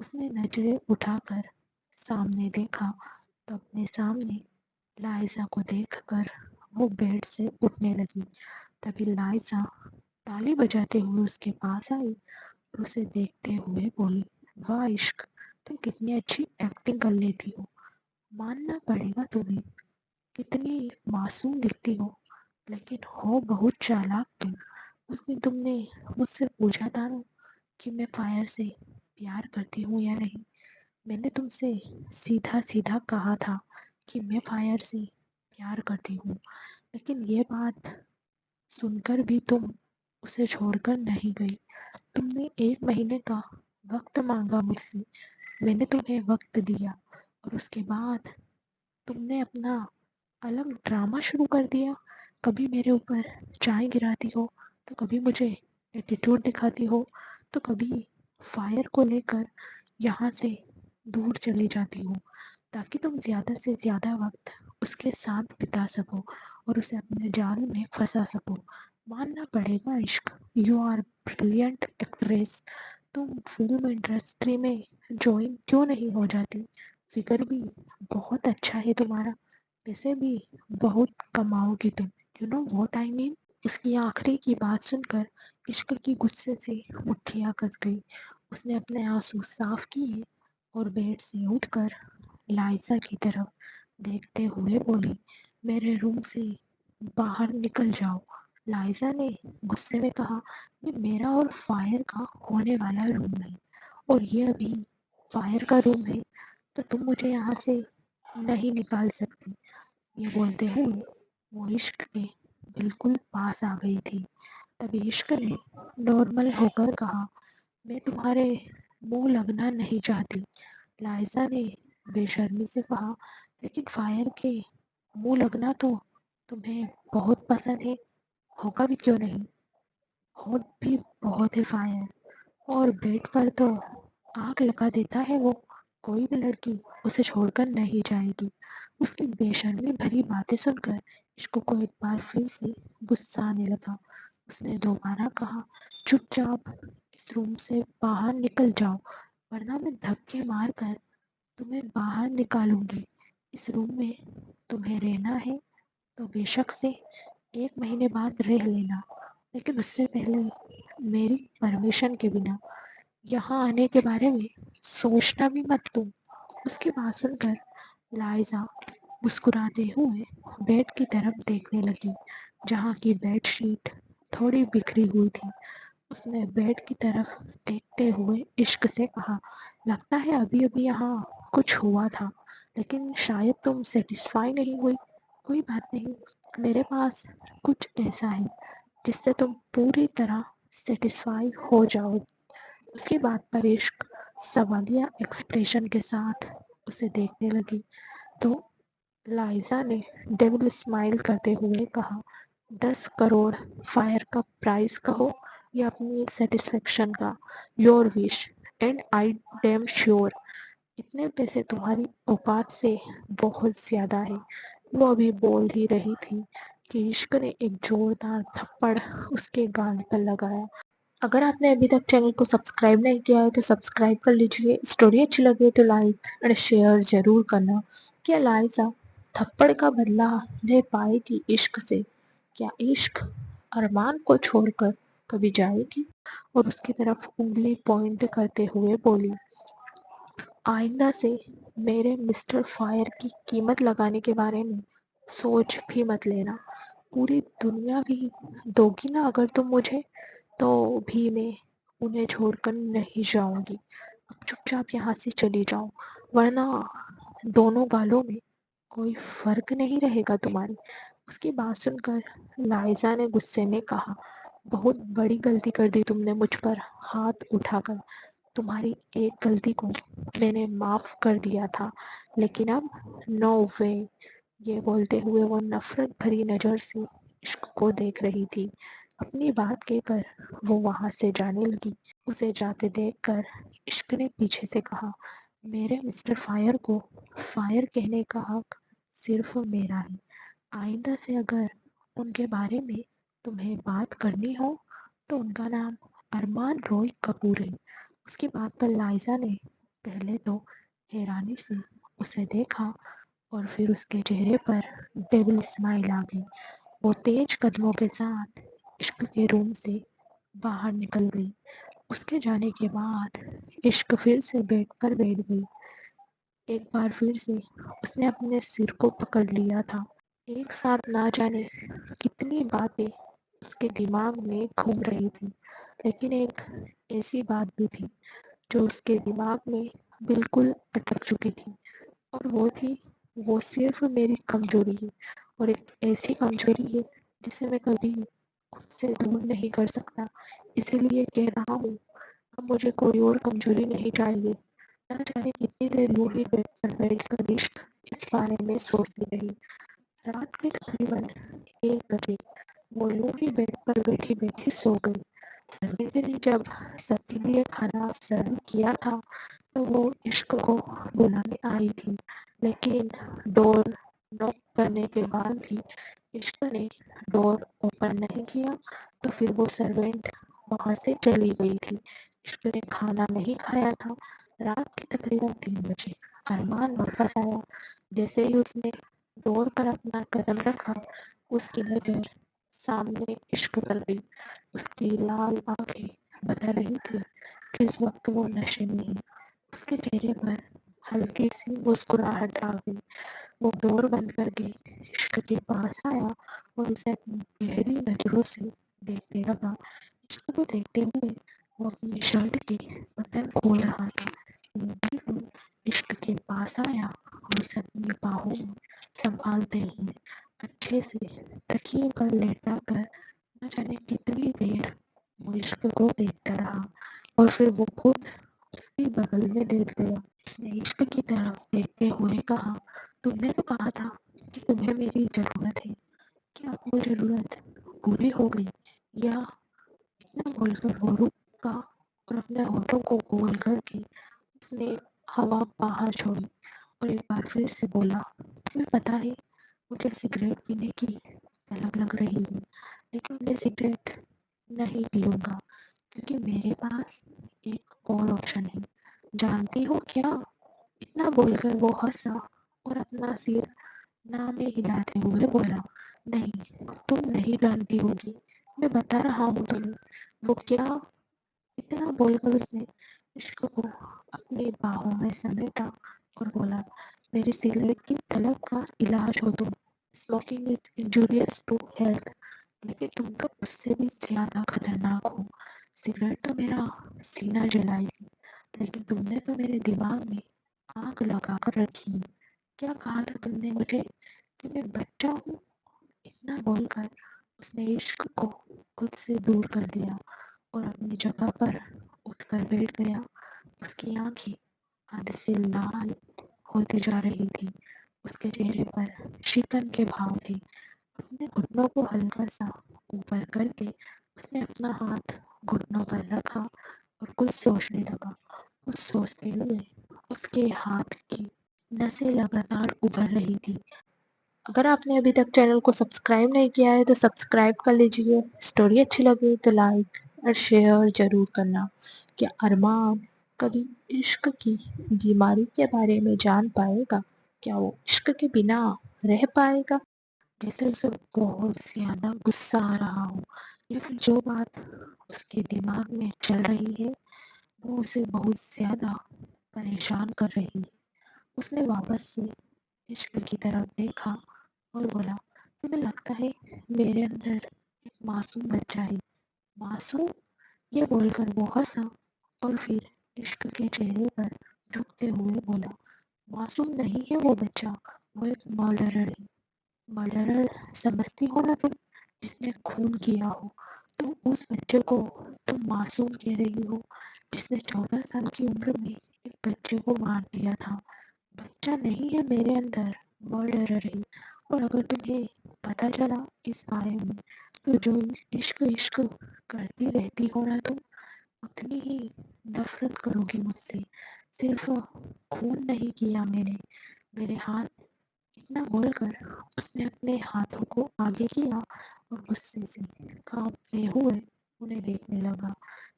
उसने नजरें उठाकर सामने देखा तो अपने सामने लाइजा को देखकर वो बेड से उठने लगी। तभी लाइजा ताली बजाते हुए उसके पास आई और उसे देखते हुए बोली, वाह इश्क, तुम कितनी अच्छी एक्टिंग कर लेती हो। मानना पड़ेगा तुम्हें, कितनी मासूम दिखती हो लेकिन हो बहुत चालाक तुम। उस दिन तुमने मुझसे पूछा था ना कि मैं फायर से प्यार करती हूँ या नहीं। मैंने तुमसे सीधा सीधा कहा था कि मैं फायर से प्यार करती हूँ, लेकिन ये बात सुनकर भी तुम उसे छोड़कर नहीं गई। तुमने 1 महीने का वक्त मांगा मुझसे, मैंने तुम्हें वक्त दिया और उसके बाद तुमने अपना अलग ड्रामा शुरू कर दिया। कभी मेरे ऊपर चाय गिराती हो तो कभी मुझे एटीट्यूड दिखाती हो तो कभी फायर को लेकर यहाँ से दूर चली जाती हो ताकि तुम ज़्यादा से ज़्यादा वक्त उसके साथ बिता सको और उसे अपने जाल में फंसा सको। मानना पड़ेगा इश्क, यू आर ब्रिलियंट एक्ट्रेस। तुम फिल्म इंडस्ट्री में ज्वाइन क्यों नहीं हो जाती? फिगर भी बहुत अच्छा है तुम्हारा, वैसे भी बहुत कमाओगी तुम, you know what I mean. उसकी आखिरी की बात सुनकर इश्क की गुस्से से मुट्ठियाँ कस गई। उसने अपने आंसू साफ किए और बेड से उठकर लाइजा की तरफ देखते हुए बोली, मेरे रूम से बाहर निकल जाओ। लाइजा ने गुस्से में कहा, ये मेरा और फायर का होने वाला रूम है और ये अभी फायर का रूम है, तो तुम मुझे यहाँ से नहीं निकाल सकती। ये बोलते हुए वो इश्क के बिल्कुल पास आ गई थी। तभी इश्क ने नॉर्मल होकर कहा, मैं तुम्हारे मुंह लगना नहीं चाहती। लाइजा ने बेशर्मी से कहा, लेकिन फायर के मुंह लगना तो तुम्हें बहुत पसंद है, होगा भी क्यों नहीं। हॉट भी बहुत है फायर, और बेड पर तो आग लगा देता है वो। कोई भी लड़की उसे छोड़कर नहीं जाएगी। उसकी बेशर्मी भरी बातें सुनकर इश्क को एक बार फिर से गुस्सा आने लगा। उसने दोबारा कहा, चुपचाप इस रूम से बाहर निकल जाओ वरना मैं धक्के मार कर तुम्हें बाहर निकालूंगी। इस रूम में तुम्हें रहना है तो बेशक से 1 महीने बाद रह लेना, लेकिन उससे पहले मेरी परमिशन के बिना यहाँ आने के बारे में सोचना भी मत तुम। उसकी बात सुनकर लाइजा मुस्कुराते हुए बेड की तरफ देखने लगी, जहाँ की बेडशीट थोड़ी बिखरी हुई थी। उसने बेड की तरफ देखते हुए इश्क से कहा, लगता है अभी अभी यहाँ कुछ हुआ था, लेकिन शायद तुम सेटिस्फाई नहीं हुई। कोई बात नहीं, मेरे पास कुछ ऐसा है जिससे तुम पूरी तरह सेटिस्फाई हो जाओ। उसकी बात पर इश्क सवालिया एक्सप्रेशन के साथ उसे देखने लगी, तो लाइजा ने डेविल स्माइल करते हुए कहा, 10 करोड़ फायर का प्राइस कहो या अपनी सेटिस्फेक्शन का, your wish, and I damn sure इतने पैसे तुम्हारी औकात से बहुत ज्यादा है। वो अभी बोल ही रही थी कि इश्क ने एक जोरदार थप्पड़ उसके गाल पर लगाया। अगर आपने अभी तक चैनल को सब्सक्राइब नहीं किया है तो सब्सक्राइब कर लीजिए। स्टोरी अच्छी लगे तो लाइक एंड शेयर जरूर करना। क्या लाइजा थप्पड़ का बदला ले पाएगी इश्क से? क्या इश्क अरमान को छोड़कर कभी जाएगी? और उसकी तरफ उंगली पॉइंट करते हुए बोली, आइंदा से मेरे मिस्टर फायर की कीमत लगाने के बारे में सोच भी मत लेना। पूरी दुनिया भी दोगी ना अगर तुम मुझे, तो भी मैं उन्हें छोड़कर नहीं जाऊंगी। अब चुपचाप यहाँ से चली जाओ, वरना दोनों गालों में कोई फर्क नहीं रहेगा तुम्हारे। उसकी बात सुनकर लाइजा ने गुस्से में कहा, बहुत बड़ी गलती कर दी तुमने मुझ पर हाथ उठाकर। तुम्हारी एक गलती को मैंने माफ कर दिया था, लेकिन अब नो वे। ये बोलते हुए वो नफरत भरी नजर से इश्क को देख रही थी। अपनी बात कहकर वो वहां से जाने लगी। उसे जाते देखकर इश्क ने पीछे से कहा, मेरे मिस्टर फायर को फायर कहने का हक सिर्फ मेरा है। आइंदा से अगर उनके बारे में तुम्हें बात करनी हो तो उनका नाम अरमान रॉय कपूर है। उसकी बात पर लाइजा ने पहले तो हैरानी से उसे देखा, और फिर उसके चेहरे पर डेविल स्माइल आ गई। वो तेज कदमों के साथ इश्क के रूम से बाहर निकल गई। उसके जाने के बाद इश्क फिर से बेड पर बैठ गई। एक बार फिर से उसने अपने सिर को पकड़ लिया था। एक साथ ना जाने कितनी बातें उसके दिमाग में घूम रही थी, लेकिन एक ऐसी बात भी थी जो उसके दिमाग में बिल्कुल अटक चुकी थी, और वो थी, वो सिर्फ मेरी कमजोरी है, और एक ऐसी कमजोरी है जिसे मैं कभी खुद से दूर नहीं कर सकता। इसीलिए कह रहा हूँ, अब मुझे कोई और कमजोरी नहीं चाहिए। ना जाने कितनी देर यूं ही बेड पर बैठकर इश्क इस बारे में सोचती रही। रात के तकरीबन 1 बजे वो यूं ही बेड पर बैठी बैठी सो गई। सर्वेंट ने जब सबके लिए खाना सर्व किया था तो वो इश्क को बुलाने आई थी, लेकिन डोर नॉक करने के बाद भी इश्क ने डोर ओपन नहीं किया, तो फिर वो सर्वेंट वहां से चली गई थी। इश्क ने खाना नहीं खाया था। रात के तकरीबन 3 बजे अरमान वापस आया। जैसे ही उसने डोर पर अपना कदम रखा, उसकी नजर सामने इश्क पर गई। उसकी लाल आंखें बता रही थी कि इस वक्त वो नशे में है। उसके चेहरे पर हल्की सी मुस्कुराहट आ गई। वो डोर बंद करके इश्क के पास आया और उसे अपनी गहरी नजरों से देखने लगा। इश्क को देखते हुए वो अपनी शर्ट के बटन खोल रहा था। वो बिल्कुल इश्क के पास आया और उसे अपनी बाहों में संभालते हुए अच्छे से तकिए पर लेटा कर न जाने कितनी देर वो इश्क को देखता रहा, और फिर वो खुद उसके बगल में लेट गया। उसने इश्क की तरफ देखते हुए कहा, तुमने तो कहा था कि तुम्हें मेरी जरूरत है। क्या अब वो जरूरत पूरी हो गई? या? इतना बोलकर वो रुक का और अपने होठों को गोल करके उसने हवा बाहर छोड़ी, और एक बार फिर से बोला, तुम्हें पता है मुझे सिगरेट पीने की तलब लग रही है, लेकिन मैं सिगरेट नहीं पीऊंगा क्योंकि मेरे पास एक और ऑप्शन है। जानती हो क्या? इतना बोलकर वो हंसा और अपना सिर ना में हिलाते हुए बोला, नहीं, तुम नहीं जानती होगी, मैं बता रहा हूँ तुम्हें। वो क्या? इतना बोलकर उसने इश्क को अपनी बाहों में समेटा और बोला, मेरी सिगरेट की तलब का इलाज हो तुम। Smoking is injurious to health, लेकिन तुम तो उससे भी ज्यादा खतरनाक हो। सिगरेट तो मेरा सीना जलाएगी, लेकिन तुमने तो मेरे दिमाग में आग लगा कर रखी है। क्या कहा था तुमने मुझे कि मैं बच्चा हूँ? इतना बोलकर उसने इश्क को खुद से दूर कर दिया और अपनी जगह पर उठकर बैठ गया। उसकी आंखें आधे से लाल होती जा रही थी। उसके चेहरे पर शिकन के भाव थे। अपने घुटनों को हल्का सा ऊपर करके उसने अपना हाथ घुटनों पर रखा और कुछ सोचने लगा। कुछ सोचते हुए उसके हाथ की नसें लगातार उभर रही थी। अगर आपने अभी तक चैनल को सब्सक्राइब नहीं किया है तो सब्सक्राइब कर लीजिए। स्टोरी अच्छी लगी तो लाइक और शेयर जरूर करना। क्या अरमान कभी इश्क की बीमारी के बारे में जान पाएगा? क्या वो इश्क के बिना रह पाएगा? जैसे उसे बहुत ज्यादा गुस्सा आ रहा हो, या फिर जो बात उसके दिमाग में चल रही है वो उसे बहुत ज्यादा परेशान कर रही है। उसने वापस से इश्क की तरफ देखा और बोला, तुम्हें लगता है मेरे अंदर एक मासूम बच्चा है? मासूम? ये बोलकर वो हंसा और फिर इश्क के चेहरे पर झुकते हुए बोला, मासूम नहीं है वो बच्चा, वो एक मर्डरर है। मर्डरर समझती हो ना तुम? जिसने खून किया हो। तुम उस बच्चे को तुम मासूम कह रही हो, जिसने 14 साल की उम्र में एक बच्चे को मार दिया था। बच्चा नहीं है मेरे अंदर, मर्डरर है। और अगर तुम्हें पता चला इस बारे में तो जो इश्क इश्क करती रहती हो ना तुम, उतनी ही नफरत करोगी मुझसे। सिर्फ खून नहीं किया मैंने, मेरे हाथ। इतना बोलकर उसने अपने हाथों को आगे किया और गुस्से से कांपते हुए उन्हें देखने लगा।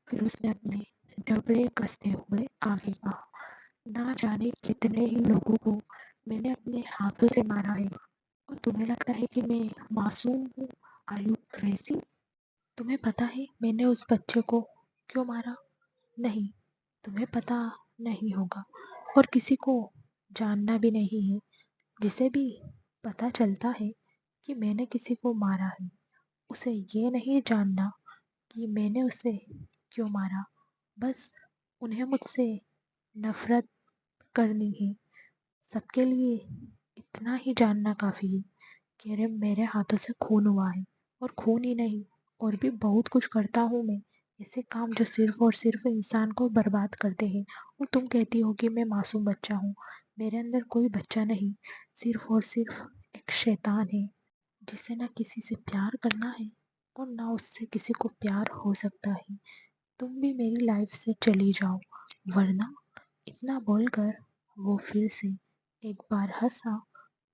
फिर उसने अपने जबड़े कसते हुए आगे कहा, ना जाने कितने ही लोगों को मैंने अपने हाथों से मारा है, और तुम्हें लगता है कि मैं मासूम हूँ? Are you crazy? तुम्हें पता है मैंने उस बच्चे को क्यों मारा? नहीं, तुम्हें पता नहीं होगा और किसी को जानना भी नहीं है। जिसे भी पता चलता है कि मैंने किसी को मारा है, उसे ये नहीं जानना कि मैंने उसे क्यों मारा। बस उन्हें मुझसे नफरत करनी है। सबके लिए इतना ही जानना काफ़ी है कि अरे मेरे हाथों से खून हुआ है, और खून ही नहीं, और भी बहुत कुछ करता हूँ मैं। ऐसे काम जो सिर्फ और सिर्फ इंसान को बर्बाद करते हैं। और तुम कहती हो कि मैं मासूम बच्चा हूँ। मेरे अंदर कोई बच्चा नहीं, सिर्फ और सिर्फ एक शैतान है, जिसे ना किसी से प्यार करना है और ना उससे किसी को प्यार हो सकता है। तुम भी मेरी लाइफ से चली जाओ, वरना। इतना बोलकर वो फिर से एक बार हंसा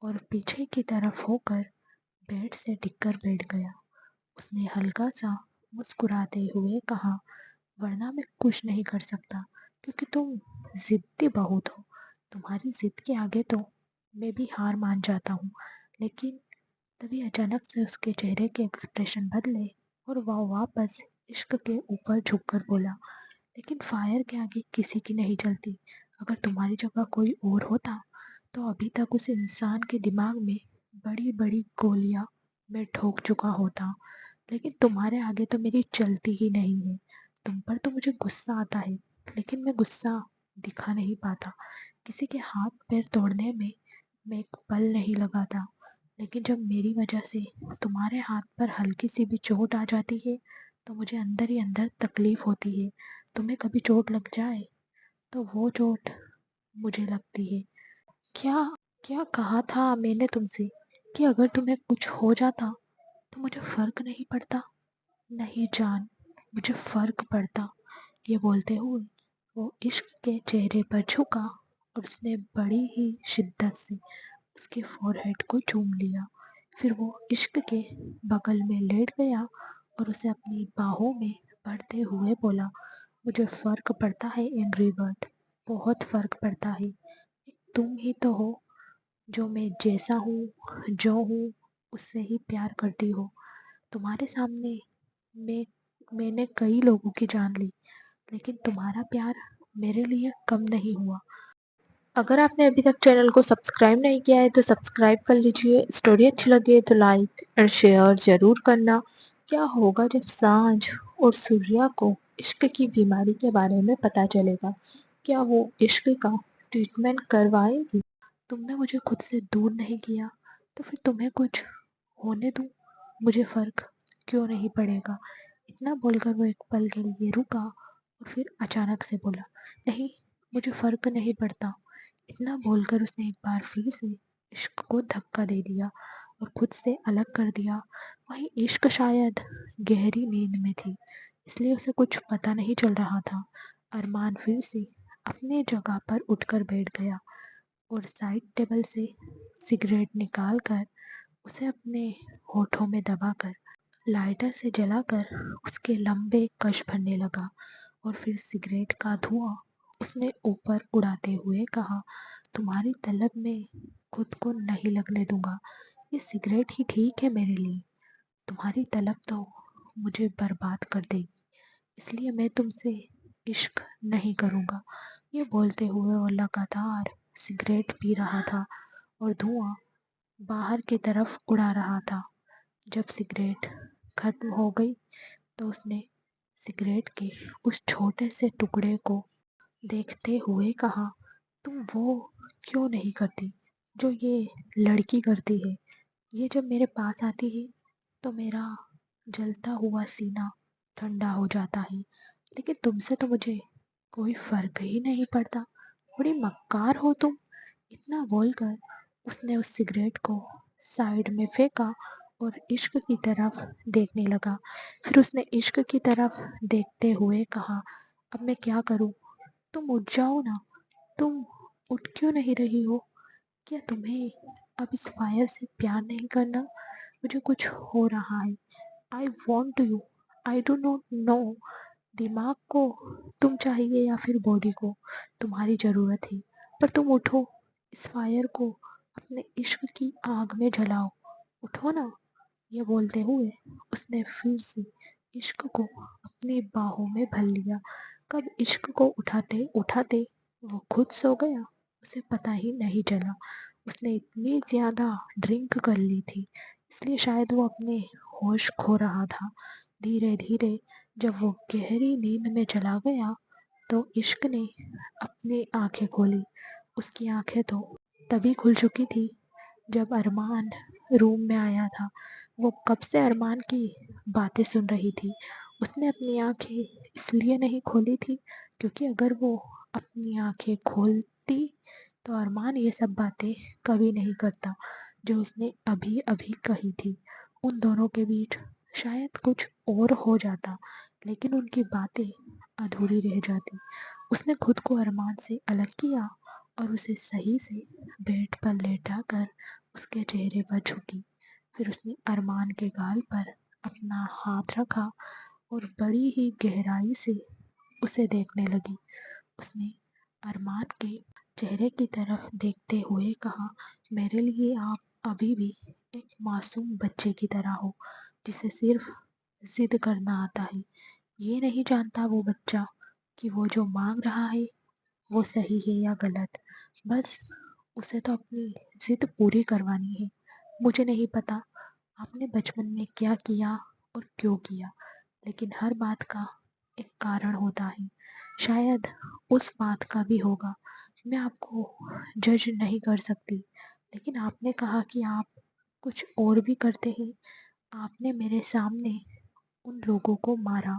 और पीछे की तरफ होकर बेड से टिककर बैठ गया। उसने हल्का सा मुस्कुराते हुए कहा, वरना मैं कुछ नहीं कर सकता, क्योंकि तुम जिद्दी बहुत हो। तुम्हारी जिद के आगे तो मैं भी हार मान जाता हूँ। लेकिन तभी अचानक से उसके चेहरे के एक्सप्रेशन बदले और वह वापस इश्क के ऊपर झुककर बोला, लेकिन फायर के आगे किसी की नहीं चलती। अगर तुम्हारी जगह कोई और होता तो अभी तक उस इंसान के दिमाग में बड़ी बड़ी गोलियां मैं ठोक चुका होता। लेकिन तुम्हारे आगे तो मेरी चलती ही नहीं है। तुम पर तो मुझे गुस्सा आता है, लेकिन मैं गुस्सा दिखा नहीं पाता। किसी के हाथ पैर तोड़ने में मैं एक पल नहीं लगाता, लेकिन जब मेरी वजह से तुम्हारे हाथ पर हल्की सी भी चोट आ जाती है तो मुझे अंदर ही अंदर तकलीफ होती है। तुम्हें कभी चोट लग जाए तो वो चोट मुझे लगती है। क्या क्या कहा था मैंने तुमसे कि अगर तुम्हें कुछ हो जाता तो मुझे फर्क नहीं पड़ता? नहीं जान, मुझे फर्क पड़ता। ये बोलते हुए वो इश्क के चेहरे पर झुका और उसने बड़ी ही शिद्दत से उसके फोरहेड को चूम लिया। फिर वो इश्क के बगल में लेट गया और उसे अपनी बाहों में भरते हुए बोला, मुझे फ़र्क पड़ता है एंग्री बर्ड, बहुत फ़र्क पड़ता है। एक तुम ही तो हो जो मैं जैसा हूँ, जो हूँ, उससे ही प्यार करती हो। तुम्हारे सामने मैं मैंने कई लोगों की जान ली, लेकिन तुम्हारा प्यार मेरे लिए कम नहीं हुआ। अगर आपने अभी तक चैनल को सब्सक्राइब नहीं किया है तो सब्सक्राइब कर लीजिए। स्टोरी अच्छी लगे तो लाइक और शेयर ज़रूर करना। क्या होगा जब सांझ और सूर्या को इश्क की बीमारी के बारे में पता चलेगा? क्या वो इश्क का ट्रीटमेंट करवाएगी? तुमने मुझे खुद से दूर नहीं किया तो फिर तुम्हें कुछ होने दूँ, मुझे फ़र्क क्यों नहीं पड़ेगा? इतना बोलकर वो एक पल के लिए रुका और फिर अचानक से बोला, नहीं, मुझे फ़र्क नहीं पड़ता। इतना बोलकर उसने एक बार फिर से इश्क को धक्का दे दिया और खुद से अलग कर दिया। वहीं इश्क शायद गहरी नींद में थी, इसलिए उसे कुछ पता नहीं चल रहा था। अरमान फिर से अपने जगह पर उठकर बैठ गया और साइड टेबल से सिगरेट निकाल कर उसे अपने होठों में दबाकर लाइटर से जलाकर उसके लंबे कश भरने लगा और फिर सिगरेट का धुआं उसने ऊपर उड़ाते हुए कहा, तुम्हारी तलब में खुद को नहीं लगने दूंगा। ये सिगरेट ही ठीक है मेरे लिए। तुम्हारी तलब तो मुझे बर्बाद कर देगी, इसलिए मैं तुमसे इश्क नहीं करूँगा। ये बोलते हुए वो लगातार सिगरेट पी रहा था और धुआं बाहर की तरफ उड़ा रहा था। जब सिगरेट खत्म हो गई तो उसने सिगरेट के उस छोटे से टुकड़े को देखते हुए कहा, तुम वो क्यों नहीं करती जो ये लड़की करती है? ये जब मेरे पास आती है तो मेरा जलता हुआ सीना ठंडा हो जाता है, लेकिन तुमसे तो मुझे कोई फ़र्क ही नहीं पड़ता। बड़ी मक्कार हो तुम। इतना बोलकर उसने उस सिगरेट को साइड में फेंका और इश्क की तरफ देखने लगा। फिर उसने इश्क की तरफ देखते हुए कहा, अब मैं क्या करूं? तुम उठ जाओ ना। तुम उठ क्यों नहीं रही हो? क्या तुम्हें अब इस फायर से प्यार नहीं करना? मुझे कुछ हो रहा है। I want you. I do not no. दिमाग को तुम चाहिए या फिर बॉडी को तुम्हारी ज़रूरत है, पर तुम उठो। इस फायर को अपने इश्क की आग में जलाओ। उठो ना। ये बोलते हुए उसने फिर से इश्क को अपनी बाहों में भर लिया। कब इश्क को उठाते उठाते वो खुद सो गया, उसे पता ही नहीं चला। उसने इतनी ज़्यादा ड्रिंक कर ली थी, इसलिए शायद वो अपने होश खो रहा था। धीरे धीरे जब वो गहरी नींद में चला गया तो इश्क ने अपनी आंखें खोली। उसकी आंखें तो तभी खुल चुकी थी जब अरमान रूम में आया था। वो कब से अरमान की बातें सुन रही थी। उसने अपनी आंखें इसलिए नहीं खोली थी क्योंकि अगर वो अपनी आंखें खोलती तो अरमान ये सब बातें कभी नहीं करता जो उसने अभी अभी कही थी। उन दोनों के बीच शायद कुछ और हो जाता, लेकिन उनकी बातें अधूरी रह जाती। उसने खुद को अरमान से अलग किया और उसे सही से बेड पर लेटा कर उसके चेहरे पर झुकी। फिर उसने अरमान के गाल पर अपना हाथ रखा और बड़ी ही गहराई से उसे देखने लगी। उसने अरमान के चेहरे की तरफ देखते हुए कहा, मेरे लिए आप अभी भी एक मासूम बच्चे की तरह हो जिसे सिर्फ जिद करना आता है। ये नहीं जानता वो बच्चा कि वो जो मांग रहा है वो सही है या गलत। बस उसे तो अपनी जिद पूरी करवानी है। मुझे नहीं पता आपने बचपन में क्या किया और क्यों किया, लेकिन हर बात का एक कारण होता है। शायद उस बात का भी होगा। मैं आपको जज नहीं कर सकती, लेकिन आपने कहा कि आप कुछ और भी करते हैं। आपने मेरे सामने उन लोगों को मारा,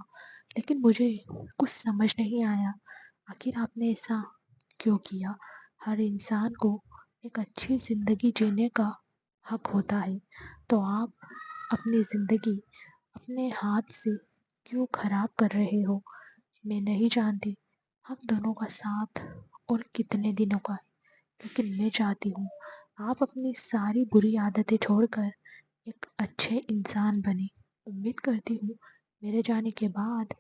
लेकिन मुझे कुछ समझ नहीं आया आखिर आपने ऐसा क्यों किया। हर इंसान को एक अच्छी ज़िंदगी जीने का हक होता है, तो आप अपनी ज़िंदगी अपने हाथ से क्यों खराब कर रहे हो? मैं नहीं जानती हम दोनों का साथ और कितने दिनों का है, लेकिन मैं चाहती हूँ आप अपनी सारी बुरी आदतें छोड़कर एक अच्छे इंसान बने। उम्मीद करती हूँ मेरे जाने के बाद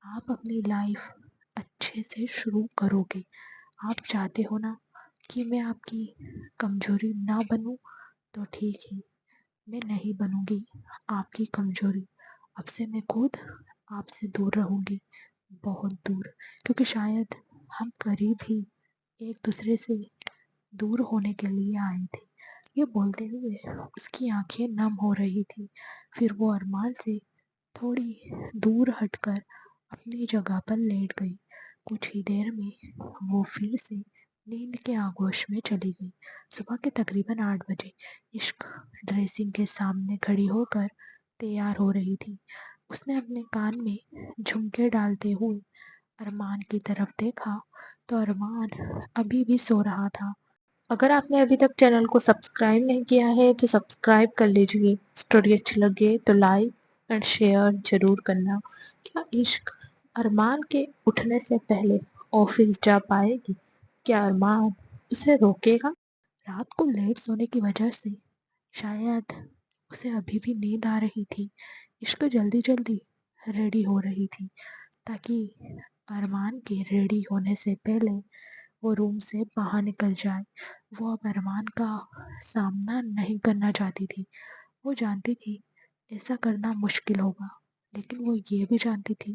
आप अपनी लाइफ अच्छे से शुरू करोगे। आप चाहते हो ना कि मैं आपकी कमजोरी ना बनूं, तो ठीक है, मैं नहीं बनूंगी आपकी कमजोरी। अब से मैं खुद आपसे दूर रहूंगी, बहुत दूर, क्योंकि शायद हम करीब ही एक दूसरे से दूर होने के लिए आए थे। ये बोलते हुए उसकी आंखें नम हो रही थी। फिर वो अरमान से थोड़ी दूर हटकर अपनी जगह पर लेट गई। कुछ ही देर में वो फिर से नींद के आगोश में चली गई। सुबह के तकरीबन 8 बजे इश्क ड्रेसिंग के सामने खड़ी होकर तैयार हो रही थी। उसने अपने कान में झुमके डालते हुए अरमान की तरफ देखा तो अरमान अभी भी सो रहा था। अगर आपने अभी तक चैनल को सब्सक्राइब नहीं किया है तो सब्सक्राइब कर लीजिए। स्टोरी अच्छी लगे तो लाइक एंड शेयर जरूर करना। क्या इश्क अरमान के उठने से पहले ऑफिस जा पाएगी? क्या अरमान उसे रोकेगा? रात को लेट सोने की वजह से शायद उसे अभी भी नींद आ रही थी। इश्क जल्दी जल्दी रेडी हो रही थी ताकि अरमान के रेडी होने से पहले वो रूम से बाहर निकल जाए। वो अब अरमान का सामना नहीं करना चाहती थी। वो जानती थी ऐसा करना मुश्किल होगा, लेकिन वो ये भी जानती थी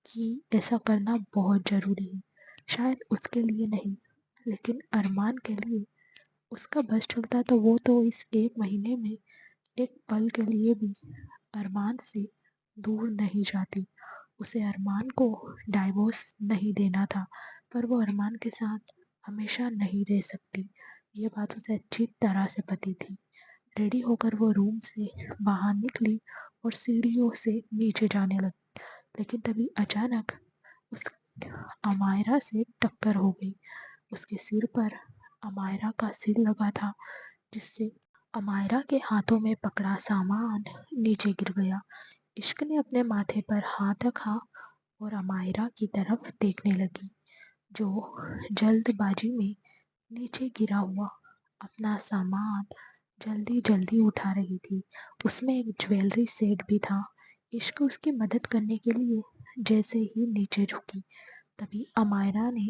कि ऐसा करना बहुत ज़रूरी है। शायद उसके लिए नहीं, लेकिन अरमान के लिए। उसका बस चलता तो वो तो इस 1 महीने में एक पल के लिए भी अरमान से दूर नहीं जाती। उसे अरमान को डाइवोर्स नहीं देना था, पर वो अरमान के साथ हमेशा नहीं रह सकती। ये बात उसे अच्छी तरह से पता थी। रेडी होकर वो रूम से बाहर निकली और सीढ़ियों से नीचे जाने लगी, लेकिन तभी अचानक उस अमायरा से टक्कर हो गई। उसके सिर पर अमायरा का सिर लगा था, जिससे अमायरा के हाथों में पकड़ा सामान नीचे गिर गया। इश्क ने अपने माथे पर हाथ रखा और अमायरा की तरफ देखने लगी, जो जल्दबाजी में नीचे गिरा हुआ अपना सामान जल्दी जल्दी उठा रही थी। उसमें एक ज्वेलरी सेट भी था। इश्क उसकी मदद करने के लिए जैसे ही नीचे झुकी, तभी अमायरा ने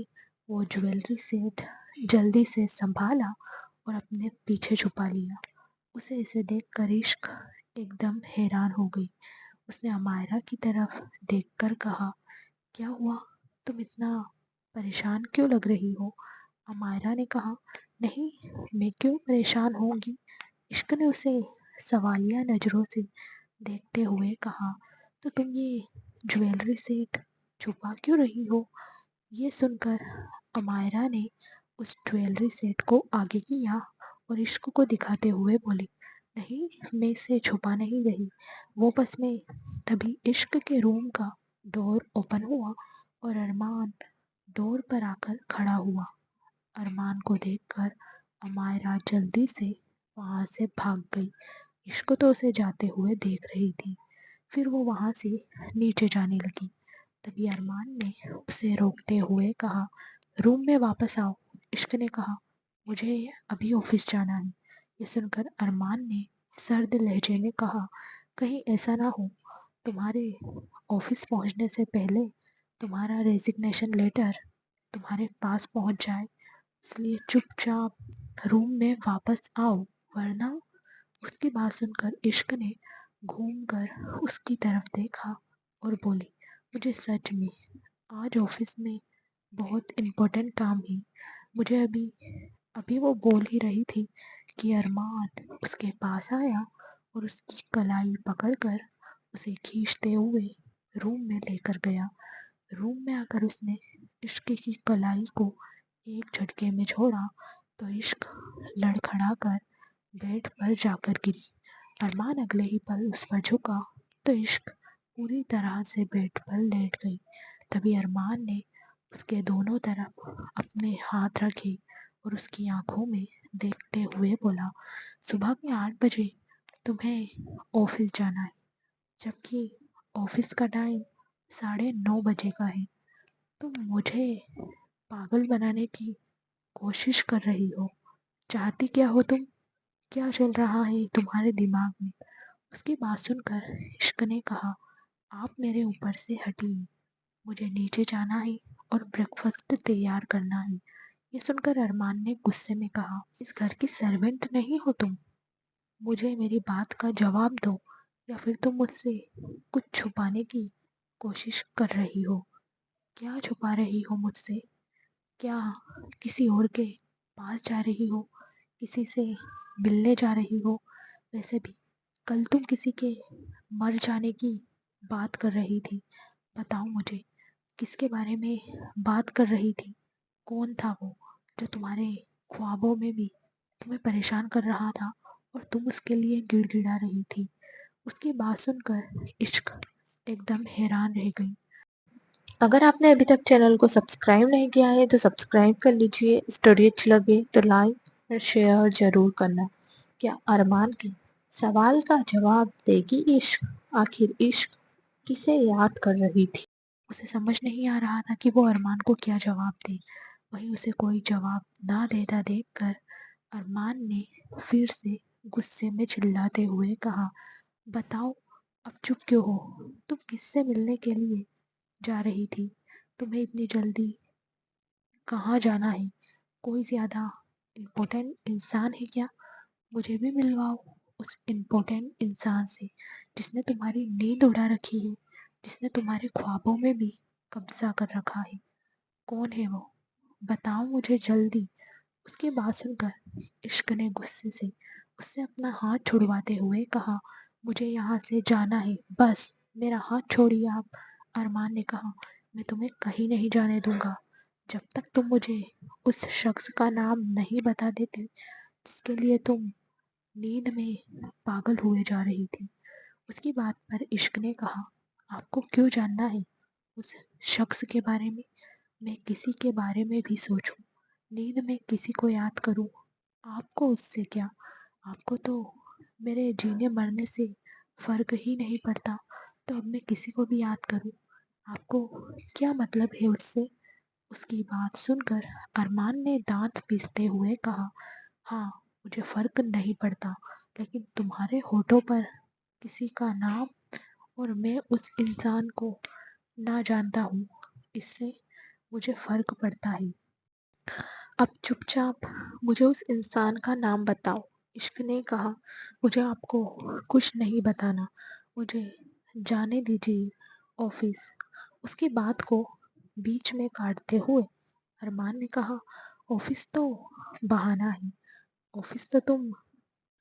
वो ज्वेलरी सेट जल्दी से संभाला और अपने पीछे छुपा लिया। उसे इसे देखकर इश्क एकदम हैरान हो गई। उसने अमायरा की तरफ देखकर कहा, क्या हुआ? तुम इतना परेशान क्यों लग रही हो? अमायरा ने कहा, नहीं, मैं क्यों परेशान होंगी? इश्क ने उसे सवालिया नज़रों से देखते हुए कहा, तो तुम ये ज्वेलरी सेट छुपा क्यों रही हो? ये सुनकर अमायरा ने उस ज्वेलरी सेट को आगे किया और इश्क को दिखाते हुए बोली, नहीं, मैं इसे छुपा नहीं रही, वो बस मैं। तभी इश्क के रूम का डोर ओपन हुआ और अरमान डोर पर आकर खड़ा हुआ। अरमान को देखकर अमायरा जल्दी से वहां से भाग गई। इश्क तो उसे जाते हुए देख रही थी। फिर वो वहां से नीचे जाने लगी। तभी अरमान ने उसे रोकते हुए कहा, रूम में वापस आओ। इश्क ने कहा, मुझे अभी ऑफिस जाना है। ये सुनकर अरमान ने सर्द लहजे में कहा, कहीं ऐसा ना हो तुम्हारे ऑफिस पहुंचने से पहले तुम्हारा रेजिग्नेशन लेटर तुम्हारे पास पहुंच जाए, इसलिए चुपचाप रूम में वापस आओ, वरना। उसकी बात सुनकर इश्क ने घूमकर उसकी तरफ देखा और बोली, मुझे सच में आज ऑफिस में बहुत इम्पोर्टेंट काम है। मुझे अभी अभी वो बोल ही रही थी कि अरमान उसके पास आया और उसकी कलाई पकड़कर उसे खींचते हुए रूम में लेकर गया। रूम में आकर उसने इश्क की कलाई को एक झटके में छोड़ा तो इश्क लड़खड़ाकर बेड पर जाकर गिरी। अरमान अगले ही पल उस पर झुका तो इश्क पूरी तरह से बेड पर लेट गई। तभी अरमान ने उसके दोनों तरफ अपने हाथ रखे और उसकी आंखों में देखते हुए बोला, सुबह के 8 बजे तुम्हें ऑफिस जाना है, जबकि ऑफिस का टाइम 9:30 बजे का है। तुम मुझे पागल बनाने की कोशिश कर रही हो। चाहती क्या हो तुम? क्या चल रहा है तुम्हारे दिमाग में? उसकी बात सुनकर इश्क ने कहा, आप मेरे ऊपर से हटिए, मुझे नीचे जाना है और ब्रेकफास्ट तैयार करना है। ये सुनकर अरमान ने गुस्से में कहा, इस घर की सर्वेंट नहीं हो तुम? मुझे मेरी बात का जवाब दो, या फिर तुम मुझसे कुछ छुपाने की कोशिश कर रही हो? क्या छुपा रही हो मुझसे? क्या किसी और के पास जा रही हो, किसी से मिलने जा रही हो। वैसे भी कल तुम किसी के मर जाने की बात कर रही थी। बताओ मुझे, किसके बारे में बात कर रही थी? कौन था वो जो तुम्हारे ख्वाबों में भी तुम्हें परेशान कर रहा था और तुम उसके लिए गिड़गिड़ा रही थी? उसकी बात सुनकर इश्क एकदम हैरान रह गई। अगर आपने अभी तक चैनल को सब्सक्राइब नहीं किया है तो सब्सक्राइब कर लीजिए। स्टोरी अच्छी लगे तो लाइक और शेयर जरूर करना। क्या अरमान के सवाल का जवाब देगी इश्क? आखिर इश्क किसे याद कर रही थी? उसे समझ नहीं आ रहा था कि वो अरमान को क्या जवाब दे। वहीं उसे कोई जवाब ना देता देखकर अरमान ने फिर से गुस्से में चिल्लाते हुए कहा, बताओ, अब चुप क्यों हो? तुम किससे मिलने के लिए जा रही थी? तुम्हें इतनी जल्दी कहाँ जाना है? कोई ज़्यादा इम्पोर्टेंट इंसान है क्या? मुझे भी मिलवाओ उस इम्पोर्टेंट इंसान से जिसने तुम्हारी नींद उड़ा रखी है, जिसने तुम्हारे ख्वाबों में भी कब्जा कर रखा है। कौन है वो? बताओ मुझे जल्दी। उसकी बात सुनकर इश्क ने गुस्से से उससे अपना हाथ छुड़वाते हुए कहा, मुझे यहाँ से जाना है, बस मेरा हाथ छोड़िए आप। अरमान ने कहा, मैं तुम्हें कहीं नहीं जाने दूंगा जब तक तुम मुझे उस शख्स का नाम नहीं बता देते जिसके लिए तुम नींद में पागल हुए जा रही थी। उसकी बात पर इश्क ने कहा, आपको क्यों जानना है उस शख्स के बारे में? मैं किसी के बारे में भी सोचूं, नींद में किसी को याद करूं, आपको उससे क्या? आपको तो मेरे जीने मरने से फर्क ही नहीं पड़ता, तो अब मैं किसी को भी याद करूं, आपको क्या मतलब है उससे? उसकी बात सुनकर अरमान ने दांत पीसते हुए कहा, हाँ, मुझे फर्क नहीं पड़ता, लेकिन तुम्हारे होठों पर किसी का नाम और मैं उस इंसान को ना जानता हूँ, इससे मुझे फर्क पड़ता है। अब चुपचाप मुझे उस इंसान का नाम बताओ। इश्क ने कहा, मुझे आपको कुछ नहीं बताना, मुझे जाने दीजिए ऑफिस। उसकी बात को बीच में काटते हुए अरमान ने कहा, ऑफिस तो बहाना है, ऑफिस तो तुम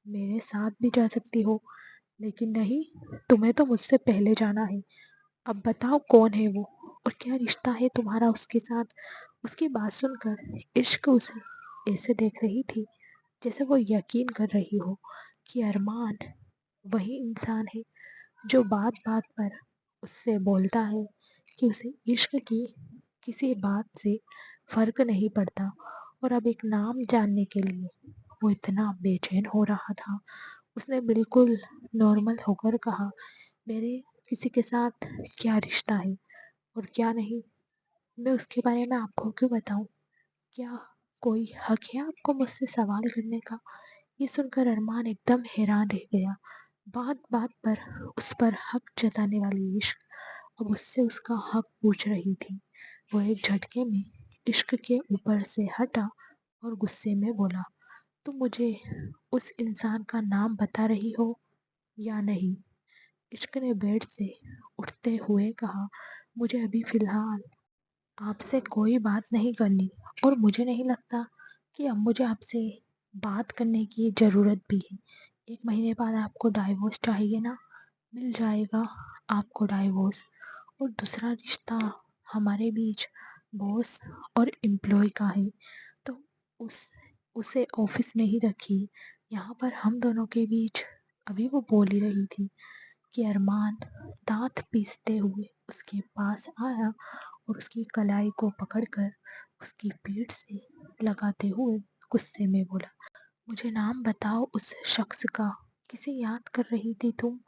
मेरे साथ भी जा सकती हो, लेकिन नहीं, तुम्हें तो मुझसे पहले जाना है। अब बताओ कौन है वो और क्या रिश्ता है तुम्हारा उसके साथ? उसकी बात सुनकर इश्क उसे ऐसे देख रही थी जैसे वो यकीन कर रही हो कि अरमान वही इंसान है जो बात बात पर उससे बोलता है कि उसे इश्क की किसी बात से फर्क नहीं पड़ता, और अब एक नाम जानने के लिए वो इतना बेचैन हो रहा था। उसने बिल्कुल नॉर्मल होकर कहा, मेरे किसी के साथ क्या रिश्ता है और क्या नहीं, मैं उसके बारे में आपको क्यों बताऊं? क्या कोई हक है आपको मुझसे सवाल करने का? ये सुनकर अरमान एकदम हैरान रह गया। बात बात पर उस पर हक जताने वाली इश्क अब उससे उसका हक पूछ रही थी। वो एक झटके में इश्क के ऊपर से हटा और गुस्से में बोला, तुम मुझे उस इंसान का नाम बता रही हो या नहीं? इश्क ने बेड से उठते हुए कहा, मुझे अभी फिलहाल आपसे कोई बात नहीं करनी, और मुझे नहीं लगता कि अब मुझे आपसे बात करने की ज़रूरत भी है। 1 महीने बाद आपको डाइवोर्स चाहिए ना, मिल जाएगा आपको डाइवोर्स। और दूसरा रिश्ता हमारे बीच बॉस और एम्प्लॉय का है, तो उस उसे ऑफिस में ही रखिए, यहाँ पर हम दोनों के बीच। अभी वो बोल ही रही थी कि अरमान दांत पीसते हुए उसके पास आया और उसकी कलाई को पकड़कर उसकी पीठ से लगाते हुए गुस्से में बोला, मुझे नाम बताओ उस शख्स का। किसे याद कर रही थी तुम?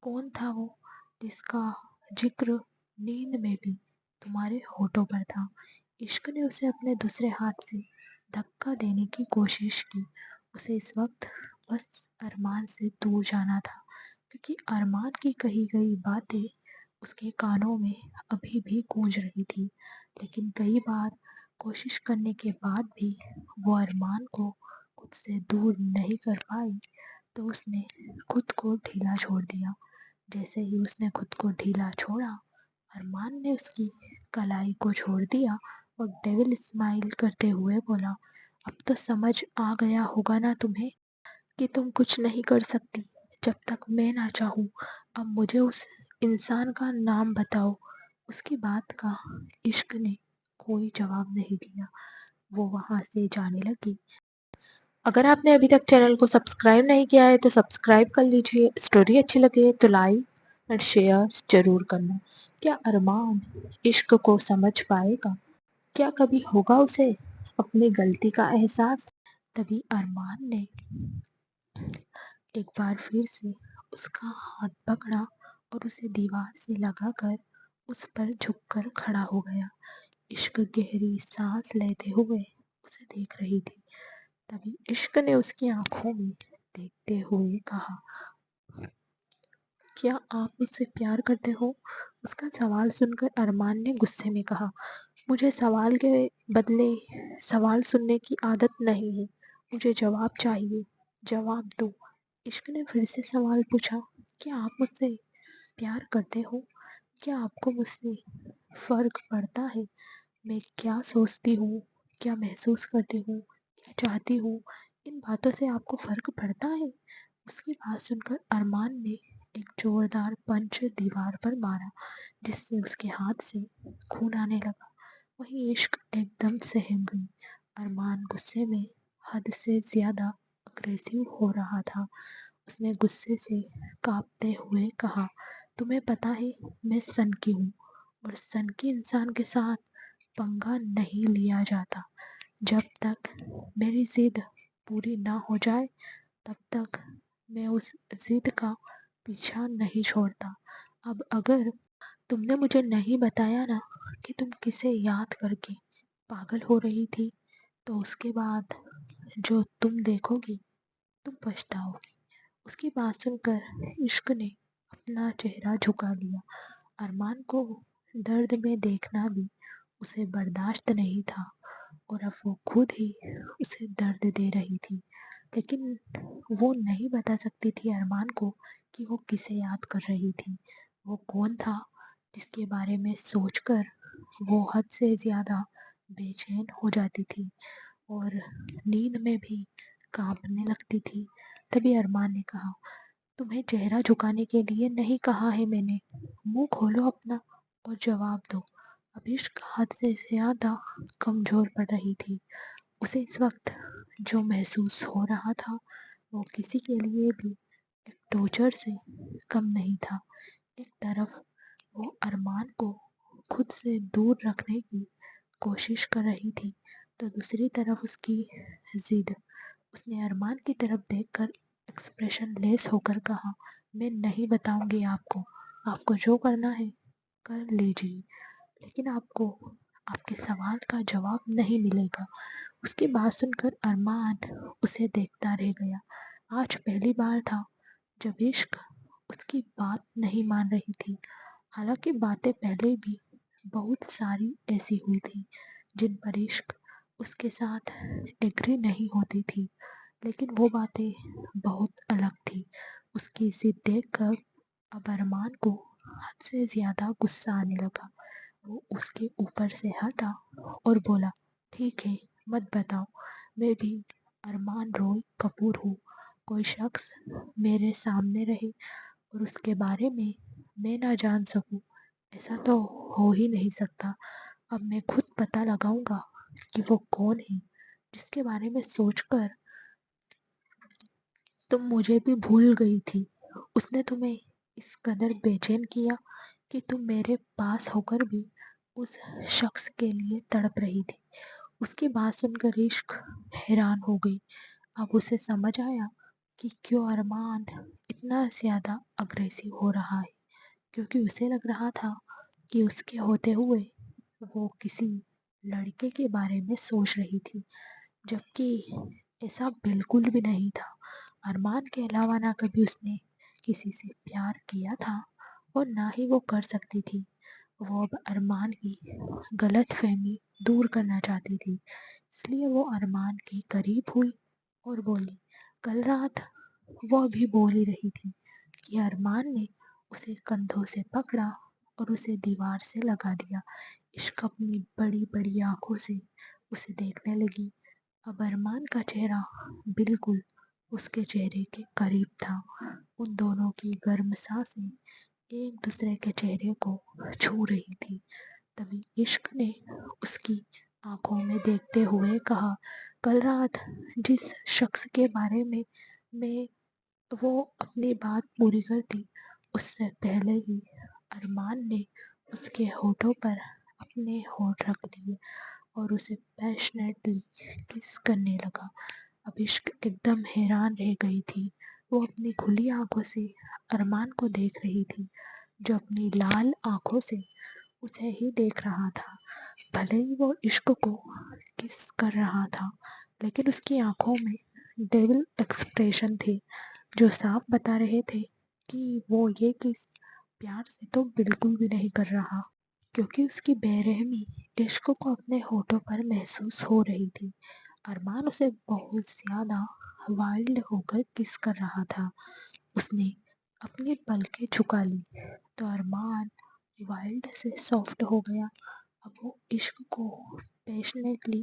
कौन था वो जिसका जिक्र नींद में भी तुम्हारे होठों पर था? इश्क ने उसे अपने दूसरे हाथ से धक्का देने की कोशिश की। उसे इस वक्त बस अरमान से दूर जाना था, क्योंकि अरमान की कही गई बातें उसके कानों में अभी भी गूंज रही थी। लेकिन कई बार कोशिश करने के बाद भी वो अरमान को खुद से दूर नहीं कर पाई, तो उसने खुद को ढीला छोड़ दिया। जैसे ही उसने खुद को ढीला छोड़ा, अरमान ने उसकी कलाई को छोड़ दिया और डेविल स्माइल करते हुए बोला, अब तो समझ आ गया होगा ना तुम्हें कि तुम कुछ नहीं कर सकती जब तक मैं ना चाहूँ। अब मुझे उस इंसान का नाम बताओ। उसकी बात का इश्क ने कोई जवाब नहीं दिया। वो वहां से जाने लगी। अगर आपने अभी तक चैनल को सब्सक्राइब नहीं किया है तो सब्सक्राइब कर लीजिए। स्टोरी अच्छी लगे तो लाइक और शेयर जरूर करना। क्या अरमान इश्क को समझ पाएगा? क्या कभी होगा उसे अपनी गलती का एहसास? तभी अरमान ने एक बार फिर से उसका हाथ पकड़ा और उसे दीवार से लगाकर उस पर झुककर खड़ा हो गया। इश्क गहरी सांस लेते हुए उसे देख रही थी। तभी इश्क ने उसकी आंखों में देखते हुए कहा, क्या आप मुझसे प्यार करते हो? उसका सवाल सुनकर अरमान ने गुस्से में कहा, मुझे सवाल के बदले सवाल सुनने की आदत नहीं है। मुझे जवाब चाहिए। जवाब दो। इश्क ने फिर से सवाल पूछा, क्या आप मुझसे प्यार करते हो? क्या आपको मुझसे फर्क पड़ता है? मैं क्या सोचती हूँ, क्या महसूस करती हूँ, क्या चाहती हूँ, इन बातों से आपको फर्क पड़ता है? उसकी बात सुनकर अरमान ने एक जोरदार पंच दीवार पर मारा, जिससे उसके हाथ से खून आने लगा। वहीं इश्क एकदम सहम गई। अरमान गुस्से में हद से ज्यादा अग्रेसिव हो रहा था। उसने गुस्से से कांपते हुए कहा, तुम्हें पता है मैं सन की हूँ और सन के इंसान के साथ पंगा नहीं लिया जाता। जब तक मेरी जिद पूरी ना हो जाए तब तक मैं उस जिद का पीछा नहीं छोड़ता। अब अगर तुमने मुझे नहीं बताया ना कि तुम किसे याद करके पागल हो रही थी, तो उसके बाद जो तुम देखोगी तुम पछताओगी। उसकी बात सुनकर इश्क ने अपना चेहरा झुका लिया। अरमान को दर्द में देखना भी उसे बर्दाश्त नहीं था और अब वो खुद ही उसे दर्द दे रही थी। लेकिन वो नहीं बता सकती थी अरमान को कि वो किसे याद कर रही थी। वो कौन था जिसके बारे में सोचकर वो हद से ज़्यादा बेचैन हो जाती थी और नींद में भी कांपने लगती थी। तभी अरमान ने कहा, तुम्हें चेहरा झुकाने के लिए नहीं कहा है मैंने। मुंह खोलो अपना और जवाब दो। अब इश्क हद से ज्यादा कमजोर पड़ रही थी। उसे इस वक्त जो महसूस हो रहा था वो किसी के लिए भी एक टॉर्चर से कम नहीं था। एक तरफ वो अरमान को खुद से दूर रखने की कोशिश कर रही थी, तो दूसरी तरफ उसकी जिद। उसने अरमान की तरफ देखकर एक्सप्रेशन लेस होकर कहा, मैं नहीं बताऊंगी आपको। आपको जो करना है कर लीजिए, लेकिन आपको आपके सवाल का जवाब नहीं मिलेगा। उसकी बात सुनकर अरमान उसे देखता रह गया। आज पहली बार था जब इश्क उसकी बात नहीं मान रही थी। हालांकि बातें पहले भी बहुत सारी ऐसी हुई थी जिन पर इश्क उसके साथ एग्री नहीं होती थी, लेकिन वो बातें बहुत अलग थी। उसकी जिद देखकर अब अरमान को हद से ज्यादा गुस्सा आने लगा। वो उसके ऊपर से हटा और बोला, ठीक है, मत बताओ। मैं भी अरमान रॉय कपूर हूँ। कोई शख्स मेरे सामने रहे और उसके बारे में मैं ना जान सकूं, ऐसा तो हो ही नहीं सकता। अब मैं खुद पता लगाऊंगा कि वो कौन है जिसके बारे में सोचकर तुम मुझे भी भूल गई थी। उसने तुम्हें इस कदर बेचैन किया कि तुम मेरे पास होकर भी उस शख्स के लिए तड़प रही थी। उसकी बात सुनकर इश्क हैरान हो गई। अब उसे समझ आया कि क्यों अरमान इतना ज्यादा अग्रेसिव हो रहा है, क्योंकि उसे लग रहा था कि उसके होते हुए वो किसी लड़के के बारे में सोच रही थी, जबकि ऐसा बिल्कुल भी नहीं था। अरमान के अलावा ना कभी उसने किसी से प्यार किया था और ना ही वो कर सकती थी। वो अब अरमान की गलत फहमी दूर करना चाहती थी, इसलिए वो अरमान के करीब हुई और बोली। कल रात वो अभी बोल ही रही थी कि अरमान ने उसे कंधों से पकड़ा और उसे दीवार से लगा दिया। इश्क अपनी बड़ी बड़ी आंखों से उसे देखने लगी। अब अरमान का चेहरा बिल्कुल उसके चेहरे के करीब था। उन दोनों की गर्म सांसें एक दूसरे के चेहरे को छू रही थी। तभी इश्क ने उसकी आंखों में देखते हुए कहा, कल रात जिस शख्स के बारे में मैं वो अपनी बात पूरी करती, उससे पहले ही अरमान ने उसके होठों पर अपने होठ रख दिए और उसे पैशनेटली किस करने लगा। अब इश्क एकदम हैरान रह गई थी। वो अपनी खुली आंखों से अरमान को देख रही थी, जो अपनी लाल आंखों से उसे ही देख रहा था। भले ही वो इश्क को किस कर रहा था, लेकिन उसकी आंखों में डेविल एक्सप्रेशन थे, जो साफ बता रहे थे कि वो ये किस प्यार से तो बिल्कुल भी नहीं कर रहा, क्योंकि उसकी बेरहमी इश्क को अपने होठों पर महसूस हो रही थी। अरमान उसे बहुत ज़्यादा वाइल्ड होकर किस कर रहा था। उसने अपनी पलकें झुका ली तो अरमान वाइल्ड से सॉफ्ट हो गया। अब वो इश्क को पैशनेटली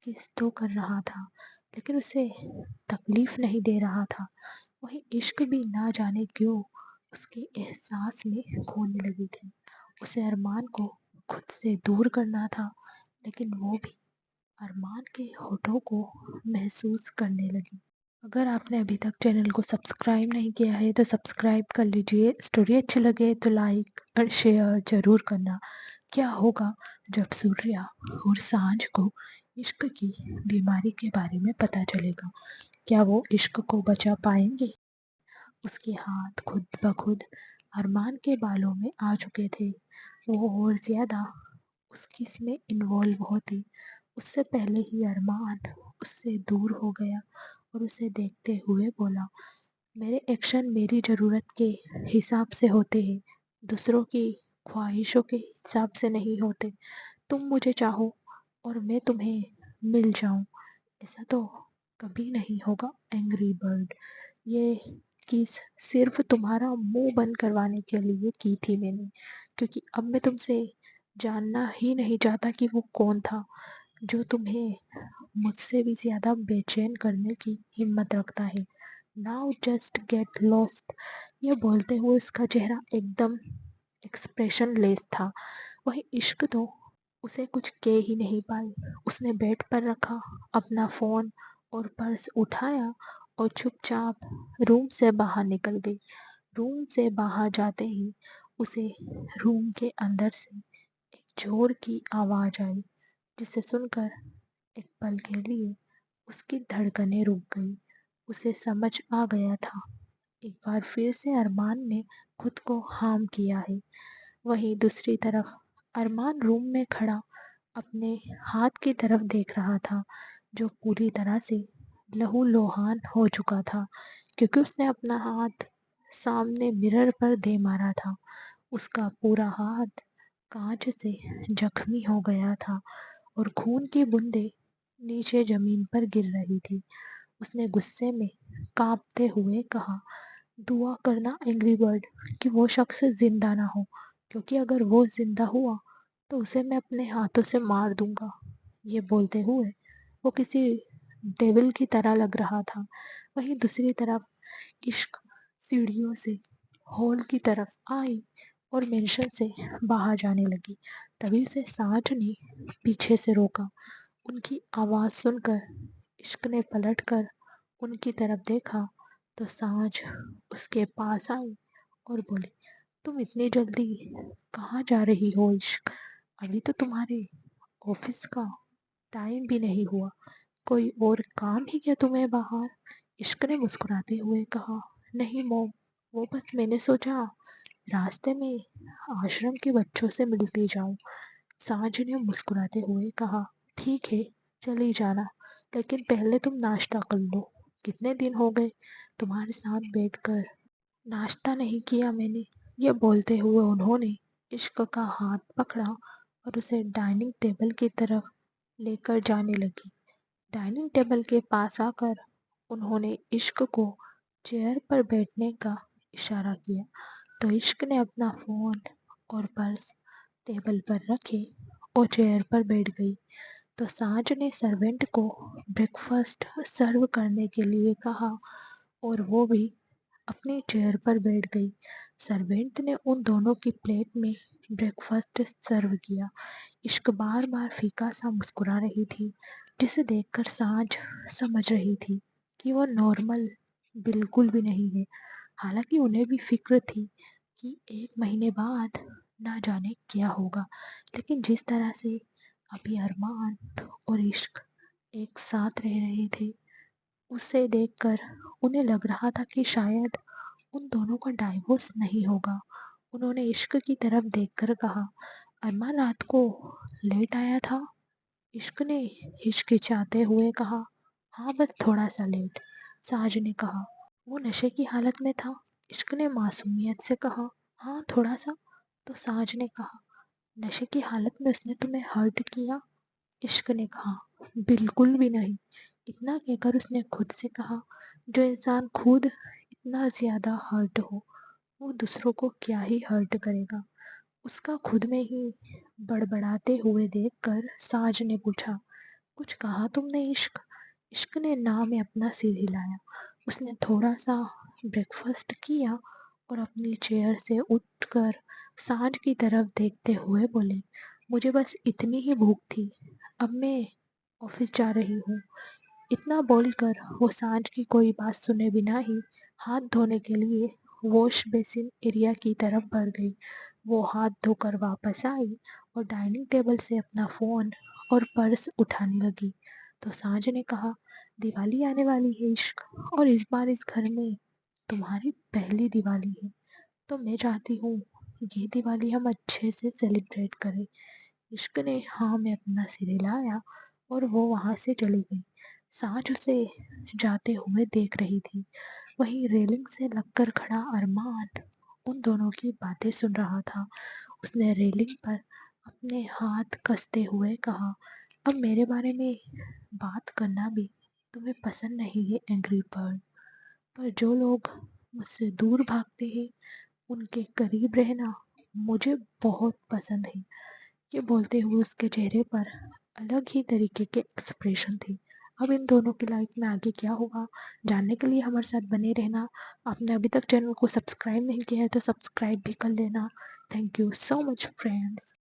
किस तो कर रहा था, लेकिन उसे तकलीफ नहीं दे रहा था। वही इश्क भी ना जाने क्यों उसके एहसास में खोने लगी थी। उसे अरमान को खुद से दूर करना था, लेकिन वो भी अरमान के होठों को महसूस करने लगी। अगर आपने अभी तक चैनल को सब्सक्राइब नहीं किया है तो सब्सक्राइब कर लीजिए। स्टोरी अच्छी लगे तो लाइक और शेयर ज़रूर करना। क्या होगा जब सूर्या और सांझ को इश्क की बीमारी के बारे में पता चलेगा? क्या वो इश्क को बचा पाएंगे? उसके हाथ खुद ब खुद अरमान के बालों में आ चुके थे। वो और ज़्यादा उसकी इसमें इन्वॉल्व होती। उससे पहले ही अरमान उससे दूर हो गया और उसे देखते हुए बोला, मेरे एक्शन मेरी ज़रूरत के हिसाब से होते हैं, दूसरों की ख्वाहिशों के हिसाब से नहीं होते। तुम मुझे चाहो और मैं तुम्हें मिल जाऊं, ऐसा तो कभी नहीं होगा एंग्री बर्ड। ये किस सिर्फ तुम्हारा मुंह बंद करवाने के लिए की थी मैंने, क्योंकि अब मैं तुमसे जानना ही नहीं चाहता कि वो कौन था जो तुम्हें मुझसे भी ज़्यादा बेचैन करने की हिम्मत रखता है। Now just get lost. ये बोलते हुए उसका चेहरा एकदम एक्सप्रेशन लेस था। वही इश्क तो उसे कुछ कह ही नहीं पाई। उसने बेड पर रखा अपना फ़ोन और पर्स उठाया और चुपचाप रूम से बाहर निकल गई। रूम से बाहर जाते ही उसे रूम के अंदर से एक जोर की आवाज़ आई, जिसे सुनकर एक पल के लिए उसकी धड़कनें रुक गई। उसे समझ आ गया था, एक बार फिर से अरमान ने खुद को हार्म किया है। वहीं दूसरी तरफ अरमान रूम में खड़ा अपने हाथ की तरफ देख रहा था, जो पूरी तरह से लहूलुहान हो चुका था, क्योंकि उसने अपना हाथ सामने मिरर पर दे मारा था। उसका पूरा हाथ कांच से जख्मी हो गया था और खून की बूंदें नीचे जमीन पर गिर रही थी। उसने गुस्से में कांपते हुए कहा, दुआ करना एंग्री बर्ड कि वो शख्स जिंदा ना हो, क्योंकि अगर वो जिंदा हुआ तो उसे मैं अपने हाथों से मार दूंगा। ये बोलते हुए वो किसी डेविल की तरह लग रहा था। वहीं दूसरी तरफ इश्क सीढ़ियों से हॉल की तरफ आई और मेंशन से बाहर जाने लगी। तभी उसे सांझ ने पीछे से रोका। उनकी आवाज़ सुनकर इश्क ने पलटकर उनकी तरफ देखा तो सांझ उसके पास आई और बोली, तुम इतनी जल्दी कहाँ जा रही हो इश्क? अभी तो तुम्हारे ऑफिस का टाइम भी नहीं हुआ। कोई और काम ही क्या तुम्हें बाहर? इश्क ने मुस्कुराते हुए कहा, नहीं मोम, वो बस मैंने सोचा रास्ते में आश्रम के बच्चों से मिलती जाऊं। सांझ ने मुस्कुराते हुए कहा, ठीक है, चली जाना, लेकिन पहले तुम नाश्ता कर लो। कितने दिन हो गए तुम्हारे साथ बैठकर नाश्ता नहीं किया मैंने। यह बोलते हुए उन्होंने इश्क का हाथ पकड़ा और उसे डाइनिंग टेबल की तरफ लेकर जाने लगी। डाइनिंग टेबल के पास आकर उन्होंने इश्क को चेयर पर बैठने का इशारा किया, तो इश्क ने अपना फ़ोन और पर्स टेबल पर रखे और चेयर पर बैठ गई। तो साज ने सर्वेंट को ब्रेकफास्ट सर्व करने के लिए कहा और वो भी अपनी चेयर पर बैठ गई। सर्वेंट ने उन दोनों की प्लेट में ब्रेकफास्ट सर्व किया। इश्क बार बार फीका सा मुस्कुरा रही थी, जिसे देखकर साज समझ रही थी कि वो नॉर्मल बिल्कुल भी नहीं है। हालांकि उन्हें भी फिक्र थी कि 1 महीने बाद ना जाने क्या होगा, लेकिन जिस तरह से अभी अरमान और इश्क एक साथ रह रहे थे, उसे देखकर उन्हें लग रहा था कि शायद उन दोनों का डाइवोर्स नहीं होगा। उन्होंने इश्क की तरफ देखकर कहा, अरमान रात को लेट आया था? इश्क ने हिचकिचाते हुए कहा, हाँ बस थोड़ा सा लेट। साज ने कहा, वो नशे की हालत में था? इश्क ने मासूमियत से कहा, हाँ थोड़ा सा। तो साज ने कहा, नशे की हालत में उसने तुम्हें हर्ट किया? इश्क ने कहा, बिल्कुल भी नहीं। इतना कहकर उसने खुद से कहा, जो इंसान खुद इतना ज्यादा हर्ट हो, वो दूसरों को क्या ही हर्ट करेगा। उसका खुद में ही बड़बड़ाते हुए देखकर साज ने पूछा, कुछ कहा तुमने इश्क? इश्क ने ना में अपना सिर हिलाया। उसने थोड़ा सा ब्रेकफास्ट किया और अपनी चेयर से उठकर साज की तरफ देखते हुए बोली, मुझे बस इतनी ही भूख थी, अब मैं ऑफिस जा रही हूँ। इतना बोलकर वो सांझ की कोई बात सुने बिना ही हाथ धोने के लिए वॉश बेसिन एरिया की तरफ बढ़ गई। वो हाथ धोकर वापस आई और डाइनिंग टेबल से अपना फ़ोन और पर्स उठाने लगी। तो सांझ ने कहा, दिवाली आने वाली है इश्क, और इस बार इस घर में तुम्हारी पहली दिवाली है, तो मैं चाहती हूँ ये दिवाली हम अच्छे से सेलिब्रेट करें। इश्क ने हाँ में अपना सिर हिलाया और वो वहां से चली गई। सांझ उसे जाते हुए देख रही थी। वहीं रेलिंग से लगकर खड़ा अरमान उन दोनों की बातें सुन रहा था। उसने रेलिंग पर अपने हाथ कसते हुए कहा, अब मेरे बारे में बात करना भी तुम्हें पसंद नहीं है एंग्री बर्ड, पर जो लोग मुझसे दूर भागते हैं उनके करीब रहना मुझे बहुत पसंद है। ये बोलते हुए उसके चेहरे पर अलग ही तरीके के एक्सप्रेशन थे। अब इन दोनों की लाइफ में आगे क्या होगा, जानने के लिए हमारे साथ बने रहना। आपने अभी तक चैनल को सब्सक्राइब नहीं किया है तो सब्सक्राइब भी कर लेना। Thank you so much friends.